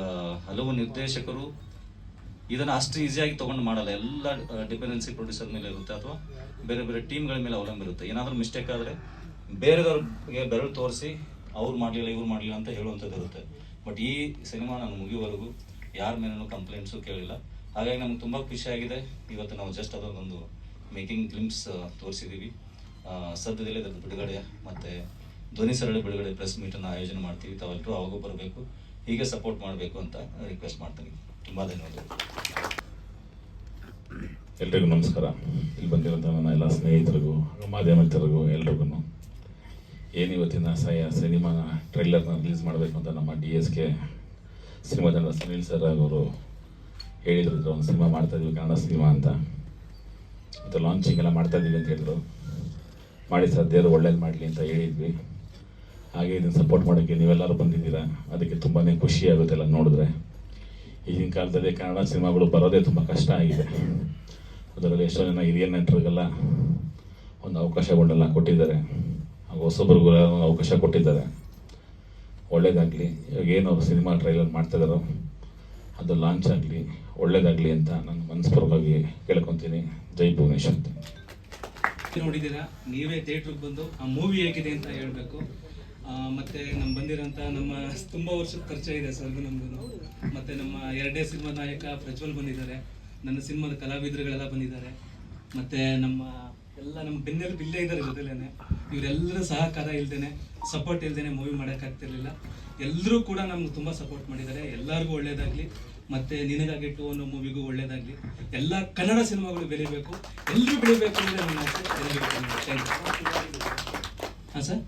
ಹಲವು ನಿರ್ದೇಶಕರು ಇದನ್ನು ಅಷ್ಟು ಈಸಿಯಾಗಿ ತೊಗೊಂಡು ಮಾಡಲ್ಲ, ಎಲ್ಲ ಡಿಪೆಂಡೆನ್ಸಿ ಪ್ರೊಡ್ಯೂಸರ್ ಮೇಲೆ ಇರುತ್ತೆ ಅಥವಾ ಬೇರೆ ಬೇರೆ ಟೀಮ್ಗಳ ಮೇಲೆ ಅವಲಂಬಿರುತ್ತೆ. ಏನಾದರೂ ಮಿಸ್ಟೇಕ್ ಆದರೆ ಬೇರೆದವ್ರಿಗೆ ಬೆರಳು ತೋರಿಸಿ ಅವ್ರು ಮಾಡಲಿಲ್ಲ ಇವ್ರು ಮಾಡಲಿಲ್ಲ ಅಂತ ಹೇಳುವಂಥದ್ದು ಇರುತ್ತೆ. ಬಟ್ ಈ ಸಿನಿಮಾ ನಾನು ಮುಗಿಯುವವರೆಗೂ ಯಾರ ಮೇಲೂ ಕಂಪ್ಲೇಂಟ್ಸು ಕೇಳಿಲ್ಲ. ಹಾಗಾಗಿ ನಮ್ಗೆ ತುಂಬ ಖುಷಿಯಾಗಿದೆ. ಇವತ್ತು ನಾವು ಜಸ್ಟ್ ಅದೊಂದು ಮೇಕಿಂಗ್ ಗ್ಲಿಮ್ಸ್ ತೋರಿಸಿದ್ದೀವಿ. ಸದ್ಯದಲ್ಲೇ ಅದರ ಬಿಡುಗಡೆ ಮತ್ತು ಧ್ವನಿ ಸರಳಿ ಬಿಡುಗಡೆ ಪ್ರೆಸ್ ಮೀಟನ್ನು ಆಯೋಜನೆ ಮಾಡ್ತೀವಿ. ತಾವೆಲ್ಲರೂ ಅವಾಗೂ ಬರಬೇಕು, ಹೀಗೆ ಸಪೋರ್ಟ್ ಮಾಡಬೇಕು ಅಂತ ರಿಕ್ವೆಸ್ಟ್ ಮಾಡ್ತೀನಿ. ತುಂಬ ಧನ್ಯವಾದಗಳು. ಎಲ್ರಿಗೂ ನಮಸ್ಕಾರ. ಇಲ್ಲಿ ಬಂದಿರೋಂಥ ನನ್ನ ಎಲ್ಲ ಸ್ನೇಹಿತರಿಗೂ, ಮಾಧ್ಯಮ ಮಿತ್ರರಿಗೂ ಎಲ್ರಿಗೂ ಏನು ಇವತ್ತಿನ ಸಿನಿಮಾನ ಟ್ರೈಲರ್ನ ರಿಲೀಸ್ ಮಾಡಬೇಕು ಅಂತ ನಮ್ಮ DSK ಸಿನಿಮಾ ತಂಡ ಸುನೀಲ್ ಸರ್ ಅವರು ಹೇಳಿದ್ರು, ಒಂದು ಸಿನಿಮಾ ಮಾಡ್ತಾಯಿದ್ವಿ ಕನ್ನಡ ಸಿನಿಮಾ ಅಂತ, ಮತ್ತು ಲಾಂಚಿಂಗ್ ಎಲ್ಲ ಮಾಡ್ತಾಯಿದ್ದೀವಿ ಅಂತ ಹೇಳಿದ್ರು. ಮಾಡಿ ಸರ್ ದೇವರು ಒಳ್ಳೇದು ಮಾಡಲಿ ಅಂತ ಹೇಳಿದ್ವಿ. ಹಾಗೆ ಇದನ್ನು ಸಪೋರ್ಟ್ ಮಾಡೋಕ್ಕೆ ನೀವೆಲ್ಲರೂ ಬಂದಿದ್ದೀರಾ, ಅದಕ್ಕೆ ತುಂಬಾ ಖುಷಿ ಆಗುತ್ತೆ ಎಲ್ಲ ನೋಡಿದ್ರೆ. ಈಗಿನ ಕಾಲದಲ್ಲಿ ಕನ್ನಡ ಸಿನಿಮಾಗಳು ಬರೋದೇ ತುಂಬ ಕಷ್ಟ ಆಗಿದೆ. ಅದರಲ್ಲಿ ಎಷ್ಟೋ ಜನ ಹಿರಿಯ ನಟರಿಗೆಲ್ಲ ಒಂದು ಅವಕಾಶಗಳನ್ನೆಲ್ಲ ಕೊಟ್ಟಿದ್ದಾರೆ, ಹೊಸಬ್ರಿಗೂ ಅವಕಾಶ ಕೊಟ್ಟಿದ್ದಾರೆ. ಒಳ್ಳೇದಾಗಲಿ. ಇವಾಗ ಏನು ಅವರು ಸಿನಿಮಾ ಟ್ರೈಲರ್ ಮಾಡ್ತಾಯಿದ್ದಾರೋ ಅದು ಲಾಂಚ್ ಆಗಲಿ, ಒಳ್ಳೇದಾಗಲಿ ಅಂತ ನಾನು ಮನಸ್ಪೂರ್ವಕವಾಗಿ ಕೇಳ್ಕೊತೀನಿ. ಜೈ ಭುವನೇಶ್ ಅಂತ. ನೋಡಿದ್ದೀರಾ, ನೀವೇ ಥಿಯೇಟ್ರಿಗೆ ಬಂದು ಆ ಮೂವಿ ಹೇಗಿದೆ ಅಂತ ಹೇಳಬೇಕು. ಮತ್ತು ನಮ್ಮ ಬಂದಿರೋಂಥ ನಮ್ಮ ತುಂಬ ವರ್ಷದ ಪರಿಚಯ ಇದೆ ಸರ್ಗೂ ನಮಗೂ. ಮತ್ತು ನಮ್ಮ 2ನೇ ಸಿನಿಮಾ ನಾಯಕ ಪ್ರಜ್ವಲ್ ಬಂದಿದ್ದಾರೆ, ನನ್ನ ಸಿನಿಮಾದ ಕಲಾವಿದರುಗಳೆಲ್ಲ ಬಂದಿದ್ದಾರೆ, ಮತ್ತು ನಮ್ಮ ಬೆನ್ನೆಲುಬು ಇಲ್ಲೇ ಇದ್ದಾರೆ ಜೊತೆಲೇನೆ. ಇವರೆಲ್ಲರ ಸಹಕಾರ ಇಲ್ದೇನೆ, ಸಪೋರ್ಟ್ ಇಲ್ದೇನೆ ಮೂವಿ ಮಾಡೋಕ್ಕಾಗ್ತಿರ್ಲಿಲ್ಲ. ಎಲ್ಲರೂ ಕೂಡ ನಮ್ಗೆ ತುಂಬ ಸಪೋರ್ಟ್ ಮಾಡಿದ್ದಾರೆ. ಎಲ್ಲರಿಗೂ ಒಳ್ಳೇದಾಗಲಿ. ಮತ್ತು ನಿನಗಾಗಿ 2 ಅನ್ನೋ ಮೂವಿಗೂ ಒಳ್ಳೇದಾಗಲಿ. ಎಲ್ಲ ಕನ್ನಡ ಸಿನಿಮಾಗಳು ಬೆಳಿಬೇಕು, ಎಲ್ಲರೂ ಬೆಳಿಬೇಕು ಅಂದರೆ ನನ್ನ ಆಸೆ. ಹಾಂ ಸರ್,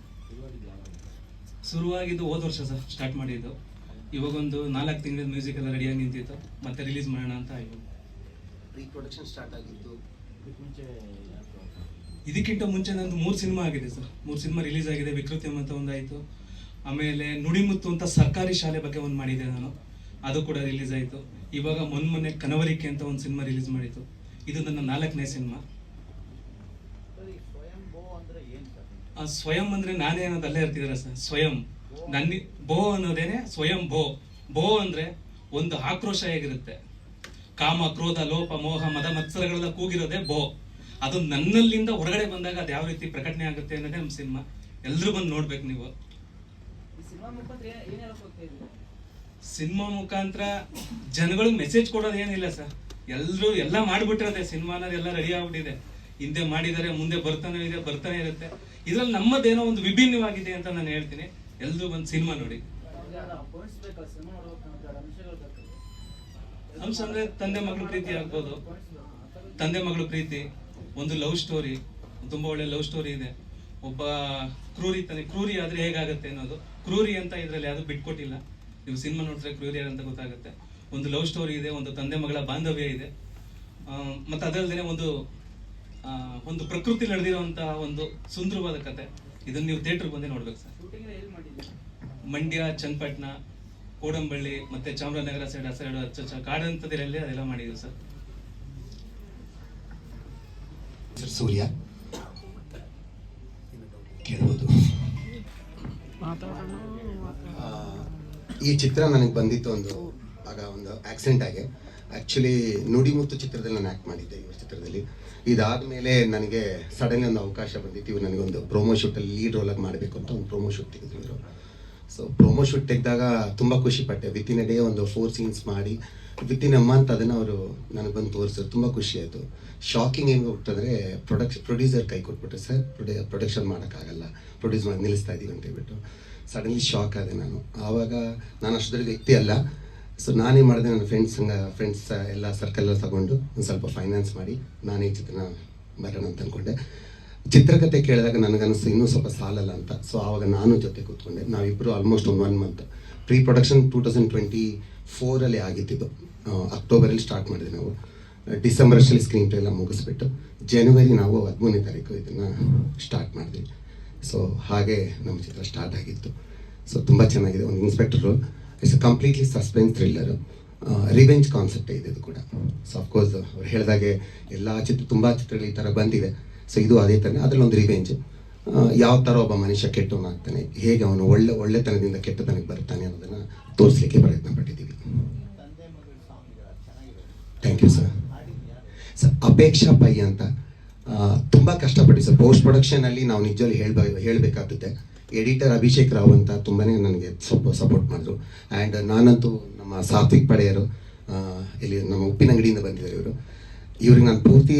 ಶುರುವಾಗಿದ್ದು ಹೋದ ವರ್ಷ ಸರ್ ಸ್ಟಾರ್ಟ್ ಮಾಡಿದ್ದು. ಇವಾಗೊಂದು 4 ತಿಂಗಳ ಮ್ಯೂಸಿಕ್ ಎಲ್ಲ ರೆಡಿಯಾಗಿ ನಿಂತಿತ್ತು, ಮತ್ತೆ ರಿಲೀಸ್ ಮಾಡೋಣ ಅಂತ ಆಯಿತು. ಪ್ರೀ ಪ್ರೊಡಕ್ಷನ್ ಸ್ಟಾರ್ಟ್ ಆಗಿತ್ತು. ಇದಕ್ಕಿಂತ ಮುಂಚೆ ನಂದು 3 ಸಿನಿಮಾ ಆಗಿದೆ ಸರ್. 3 ಸಿನಿಮಾ ರಿಲೀಸ್ ಆಗಿದೆ. ವಿಕೃತಿ ಅಂತ ಒಂದಾಯಿತು, ಆಮೇಲೆ ನುಡಿಮುತ್ತು ಅಂತ ಸರ್ಕಾರಿ ಶಾಲೆ ಬಗ್ಗೆ ಒಂದು ಮಾಡಿದ್ದೆ ನಾನು, ಅದು ಕೂಡ ರಿಲೀಸ್ ಆಯಿತು. ಇವಾಗ ಮೊನ್ನೆ ಕನವರಿಕೆ ಅಂತ ಒಂದು ಸಿನಿಮಾ ರಿಲೀಸ್ ಮಾಡಿತ್ತು. ಇದು ನನ್ನ 4ನೇ ಸಿನಿಮಾ. ಸ್ವಯಂ ಅಂದರೆ ನಾನೇ ಅನ್ನೋದು ಅಲ್ಲೇ ಇರ್ತಿದ್ದಾರೆ ಸರ್. ಸ್ವಯಂ ನನ್ನ ಬೋ ಅನ್ನೋದೇನೆ ಸ್ವಯಂ ಭೋ. ಭೋ ಅಂದರೆ ಒಂದು ಆಕ್ರೋಶ ಹೇಗಿರುತ್ತೆ, ಕಾಮ ಕ್ರೋಧ ಲೋಪ ಮೋಹ ಮದ ಮತ್ಸರಗಳೆಲ್ಲ ಕೂಗಿರೋದೇ ಬೋ. ಅದು ನನ್ನಲ್ಲಿಂದ ಹೊರಗಡೆ ಬಂದಾಗ ಅದು ಯಾವ ರೀತಿ ಪ್ರಕಟಣೆ ಆಗುತ್ತೆ ಅನ್ನೋದೇ ನಮ್ಮ ಸಿನಿಮಾ. ಎಲ್ಲರೂ ಬಂದು ನೋಡ್ಬೇಕು ನೀವು. ಸಿನಿಮಾ ಮುಖಾಂತರ ಜನಗಳಿಗೆ ಮೆಸೇಜ್ ಕೊಡೋದು ಏನಿಲ್ಲ ಸರ್. ಎಲ್ಲರೂ ಎಲ್ಲ ಮಾಡಿಬಿಟ್ಟಿರತ್ತೆ. ಸಿನಿಮಾ ಅನ್ನೋದು ಎಲ್ಲ ರೆಡಿ ಆಗ್ಬಿಟ್ಟಿದೆ. ಹಿಂದೆ ಮಾಡಿದ್ದಾರೆ, ಮುಂದೆ ಬರ್ತಾನೆ ಇರುತ್ತೆ. ಇದ್ರಲ್ಲಿ ನಮ್ಮದೇನೋ ಒಂದು ವಿಭಿನ್ನವಾಗಿದೆ ಅಂತ ನಾನು ಹೇಳ್ತೀನಿ. ಎಲ್ಲರೂ ಬಂದು ಸಿನಿಮಾ ನೋಡಿ. ಅಂಶ ಅಂದ್ರೆ ತಂದೆ ಮಗಳ ಪ್ರೀತಿ ಆಗ್ಬೋದು. ತಂದೆ ಮಗಳ ಪ್ರೀತಿ, ಒಂದು ಲವ್ ಸ್ಟೋರಿ, ತುಂಬಾ ಒಳ್ಳೆ ಲವ್ ಸ್ಟೋರಿ ಇದೆ. ಒಬ್ಬ ಕ್ರೂರಿ ಆದ್ರೆ ಹೇಗಾಗತ್ತೆ ಅನ್ನೋದು, ಕ್ರೂರಿ ಅಂತ ಇದ್ರಲ್ಲಿ ಯಾವುದು ಬಿಟ್ಕೊಟ್ಟಿಲ್ಲ. ನೀವು ಸಿನಿಮಾ ನೋಡಿದ್ರೆ ಕ್ರೂರಿ ಅಂತ ಗೊತ್ತಾಗುತ್ತೆ. ಒಂದು ಲವ್ ಸ್ಟೋರಿ ಇದೆ, ಒಂದು ತಂದೆ ಮಗಳ ಬಾಂಧವ್ಯ ಇದೆ, ಮತ್ತೆ ಅದಲ್ಲದೆ ಒಂದು ಪ್ರಕೃತಿ ನಡೆದಿರುವಂತಹ ಒಂದು ಸುಂದರವಾದ ಕತೆ. ಇದನ್ನ ನೀವು ಥಿಯೇಟರ್ ಬಂದೇ ನೋಡ್ಬೇಕು ಸರ್. ಮಂಡ್ಯ, ಚನ್ನಪಟ್ಟಣ, ಕೋಡಂಬಳ್ಳಿ ಮತ್ತೆ ಚಾಮರಾಜನಗರ ಸೈಡ್ ಕಾಡಂತದ್ರಲ್ಲಿ ಅದೆಲ್ಲ ಮಾಡಿದ್ವಿ ಸರ್. ಸೂರ್ಯ ಕೇಳ್ಬೋದು. ಈ ಚಿತ್ರ ನನಗೆ ಬಂದಿತ್ತು ಒಂದು ಆಕ್ಸಿಡೆಂಟ್ ಆಗಿ. ಆ್ಯಕ್ಚುಲಿ ನುಡಿಮುತ್ತು ಚಿತ್ರದಲ್ಲಿ ನಾನು ಆ್ಯಕ್ಟ್ ಮಾಡಿದ್ದೆ. ಇವ್ರ ಚಿತ್ರದಲ್ಲಿ ಇದಾದಮೇಲೆ ನನಗೆ ಸಡನ್ಲಿ ಒಂದು ಅವಕಾಶ ಬಂದಿತ್ತು. ಇವ್ರು ನನಗೊಂದು ಪ್ರೋಮೋ ಶೂಟಲ್ಲಿ ಲೀಡ್ ರೋಲಾಗಿ ಮಾಡಬೇಕು ಅಂತ ಒಂದು ಪ್ರೋಮೋ ಶೂಟ್ ತೆಗೆದ್ರು. ಸೊ ಪ್ರೋಮೋ ಶೂಟ್ ತೆಗೆದಾಗ ತುಂಬ ಖುಷಿಪಟ್ಟೆ. ವಿತಿನ್ ಎ ಡೇ ಒಂದು 4 ಸೀನ್ಸ್ ಮಾಡಿ ವಿತಿನ್ ಎ ಮಂತ್ ಅದನ್ನು ಅವರು ನನಗೆ ಬಂದು ತೋರಿಸಿದ್ರು. ತುಂಬ ಖುಷಿ ಆಯಿತು. ಶಾಕಿಂಗ್ ಹೆಂಗೆ ಹೋಗ್ತಂದರೆ ಪ್ರೊಡ್ಯೂಸರ್ ಕೈ ಕೊಟ್ಬಿಟ್ರೆ, ಸರ್ ಪ್ರೊಡಕ್ಷನ್ ಮಾಡೋಕ್ಕಾಗಲ್ಲ, ಪ್ರೊಡ್ಯೂಸ್ ಮಾಡಿ ನಿಲ್ಲಿಸ್ತಾ ಇದ್ದೀವಿ ಅಂತ ಹೇಳ್ಬಿಟ್ಟು ಸಡನ್ಲಿ ಶಾಕ್ ಆದೆ ನಾನು. ಆವಾಗ ನಾನು ಅಷ್ಟು ದೊಡ್ಡ ವ್ಯಕ್ತಿ ಅಲ್ಲ. ಸೊ ನಾನೇನು ಮಾಡಿದೆ, ನನ್ನ ಫ್ರೆಂಡ್ಸ್ ಎಲ್ಲ ಸರ್ಕಲ್ ತಗೊಂಡು ಒಂದು ಸ್ವಲ್ಪ ಫೈನಾನ್ಸ್ ಮಾಡಿ ನಾನೇ ಚಿತ್ರನ ಬರೋಣ ಅಂತ ಅಂದ್ಕೊಂಡೆ. ಚಿತ್ರಕಥೆ ಕೇಳಿದಾಗ ನನಗನ್ನಿಸ್ತು ಇನ್ನೂ ಸ್ವಲ್ಪ ಸಾಲಲ್ಲ ಅಂತ. ಸೊ ಆವಾಗ ನಾನು ಜೊತೆ ಕೂತ್ಕೊಂಡೆ. ನಾವಿಬ್ಬರು ಆಲ್ಮೋಸ್ಟ್ 1 ಮಂತ್ ಪ್ರೀ ಪ್ರೊಡಕ್ಷನ್ 2024 ಆಗಿದ್ದು. ಅಕ್ಟೋಬರಲ್ಲಿ ಸ್ಟಾರ್ಟ್ ಮಾಡಿದ್ವಿ ನಾವು. ಡಿಸೆಂಬರ್ ಅಷ್ಟರಲ್ಲಿ ಸ್ಕ್ರೀನ್ ಪ್ಲೇ ಎಲ್ಲ ಮುಗಿಸ್ಬಿಟ್ಟು ಜನವರಿ ನಾವು 13ನೇ ತಾರೀಕು ಇದನ್ನು ಸ್ಟಾರ್ಟ್ ಮಾಡಿದ್ವಿ. ಸೊ ಹಾಗೆ ನಮ್ಮ ಚಿತ್ರ ಸ್ಟಾರ್ಟ್ ಆಗಿತ್ತು. ಸೊ ತುಂಬ ಚೆನ್ನಾಗಿದೆ. ಒಂದು inspector role. It's a completely suspense thriller. Revenge concept ಇದೆ ಇದು ಕೂಡ. ಸೊ ಅಫ್ಕೋರ್ಸ್ ಅವ್ರು ಹೇಳಿದಾಗೆ ಎಲ್ಲ ತುಂಬ ಚಿತ್ರಗಳು ಈ ಥರ ಬಂದಿದೆ. ಸೊ ಇದು ಅದೇ ಥರ. ಅದರಲ್ಲಿ ಒಂದು ರಿವೆಂಜ್, ಯಾವ ಥರ ಒಬ್ಬ ಮನುಷ್ಯ ಕೆಟ್ಟವನಾಗ್ತಾನೆ, ಹೇಗೆ ಅವನು ಒಳ್ಳೆತನದಿಂದ ಕೆಟ್ಟತನಕ್ಕೆ ಬರ್ತಾನೆ ಅನ್ನೋದನ್ನು ತೋರಿಸಲಿಕ್ಕೆ ಪ್ರಯತ್ನ ಪಟ್ಟಿದ್ದೀವಿ. Thank you sir. Sir Apeksha Pai ಅಂತ ತುಂಬ ಕಷ್ಟಪಟ್ಟು ಸರ್. ಪೋಸ್ಟ್ ಪ್ರೊಡಕ್ಷನಲ್ಲಿ ನಾವು ನಿಜವಾಗಿ ಹೇಳಬೇಕಾಗುತ್ತೆ. ಎಡಿಟರ್ ಅಭಿಷೇಕ್ ರಾವ್ ಅಂತ ತುಂಬಾ ನನಗೆ ಸ್ವಲ್ಪ ಸಪೋರ್ಟ್ ಮಾಡಿದ್ರು. ಆ್ಯಂಡ್ ನಾನಂತೂ ನಮ್ಮ ಸಾತ್ವಿಕ್ ಪಡೆಯರು ಇಲ್ಲಿ ನಮ್ಮ ಉಪ್ಪಿನಂಗಡಿಯಿಂದ ಬಂದಿದ್ದಾರೆ. ಇವ್ರಿಗೆ ನಾನು ಪೂರ್ತಿ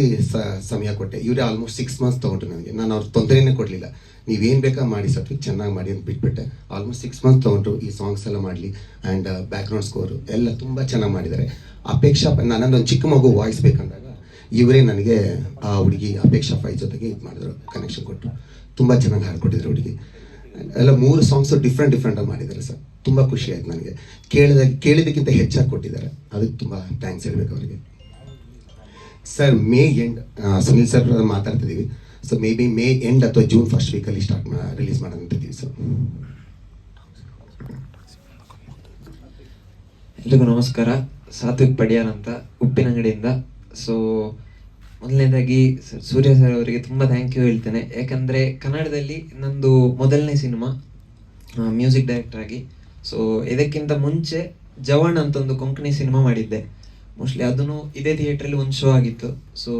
ಸಮಯ ಕೊಟ್ಟೆ. ಇವರೇ ಆಲ್ಮೋಸ್ಟ್ 6 ಮಂತ್ಸ್ ತೊಗೊಂಡ್ರು ನನಗೆ. ನಾನು ಅವ್ರ ತೊಂದರೆನೇ ಕೊಡಲಿಲ್ಲ. ನೀವೇನು ಬೇಕಾ ಮಾಡಿ ಸಾತ್ವಿಕ್, ಚೆನ್ನಾಗಿ ಮಾಡಿ ಅಂತ ಬಿಟ್ಬಿಟ್ಟೆ. ಆಲ್ಮೋಸ್ಟ್ 6 ಮಂತ್ಸ್ ತೊಗೊಂಡ್ರು ಈ ಸಾಂಗ್ಸ್ ಎಲ್ಲ ಮಾಡಲಿ. ಆ್ಯಂಡ್ ಬ್ಯಾಕ್ಗ್ರೌಂಡ್ ಸ್ಕೋರು ಎಲ್ಲ ತುಂಬ ಚೆನ್ನಾಗಿ ಮಾಡಿದ್ದಾರೆ. ಅಪೇಕ್ಷಾ ನನ್ನದೊಂದು ಚಿಕ್ಕ ಮಗು ವಾಯ್ಸ್ ಬೇಕಂದಾಗ ಇವರೇ ನನಗೆ ಆ ಹುಡುಗಿ ಅಪೇಕ್ಷಾ ಪೈ ಜೊತೆಗೆ ಇದು ಮಾಡಿದ್ರು, ಕನೆಕ್ಷನ್ ಕೊಟ್ಟರು. ತುಂಬ ಚೆನ್ನಾಗಿ ಹಾಡ್ಕೊಟ್ಟಿದ್ರು ಹುಡುಗಿ. ಎಲ್ಲ 3 ಸಾಂಗ್ಸು ಡಿಫ್ರೆಂಟಾಗಿ ಮಾಡಿದ್ದಾರೆ ಸರ್. ತುಂಬ ಖುಷಿ ಆಯ್ತು ನನಗೆ. ಕೇಳಿದ್ದಕ್ಕಿಂತ ಹೆಚ್ಚಾಗಿ ಕೊಟ್ಟಿದ್ದಾರೆ. ಅದಕ್ಕೆ ತುಂಬ ಥ್ಯಾಂಕ್ಸ್ ಹೇಳಬೇಕು ಅವರಿಗೆ. Sir May end Sunil sir ಮಾತಾಡ್ತಿದ್ದೀವಿ. So maybe May end ಅಥವಾ ಜೂನ್ ಫಸ್ಟ್ ವೀಕಲ್ಲಿ ರಿಲೀಸ್ ಮಾಡೋಣ ಅಂತಿದ್ದೀವಿ ಸರ್. ಎಲ್ರಿಗೂ ನಮಸ್ಕಾರ. ಸಾತ್ವಿಕ್ ಪಡಿಯಾರ್ ಅಂತ ಉಪ್ಪಿನಂಗಡಿಯಿಂದ. ಸೊ ಮೊದಲನೇದಾಗಿ ಸೂರ್ಯ ಸರ್ ಅವರಿಗೆ ತುಂಬ ಥ್ಯಾಂಕ್ ಯು ಹೇಳ್ತೇನೆ. ಯಾಕಂದರೆ ಕನ್ನಡದಲ್ಲಿ ನಂದು ಮೊದಲನೇ ಸಿನಿಮಾ ಮ್ಯೂಸಿಕ್ ಡೈರೆಕ್ಟರ್ ಆಗಿ. ಸೊ ಇದಕ್ಕಿಂತ ಮುಂಚೆ ಜವಾನ್ ಅಂತ ಒಂದು ಕೊಂಕಣಿ ಸಿನಿಮಾ ಮಾಡಿದ್ದೆ. ಮೋಸ್ಟ್ಲಿ ಅದನ್ನು ಇದೇ ಥಿಯೇಟ್ರಲ್ಲಿ ಒಂದು ಶೋ ಆಗಿತ್ತು. ಸೊ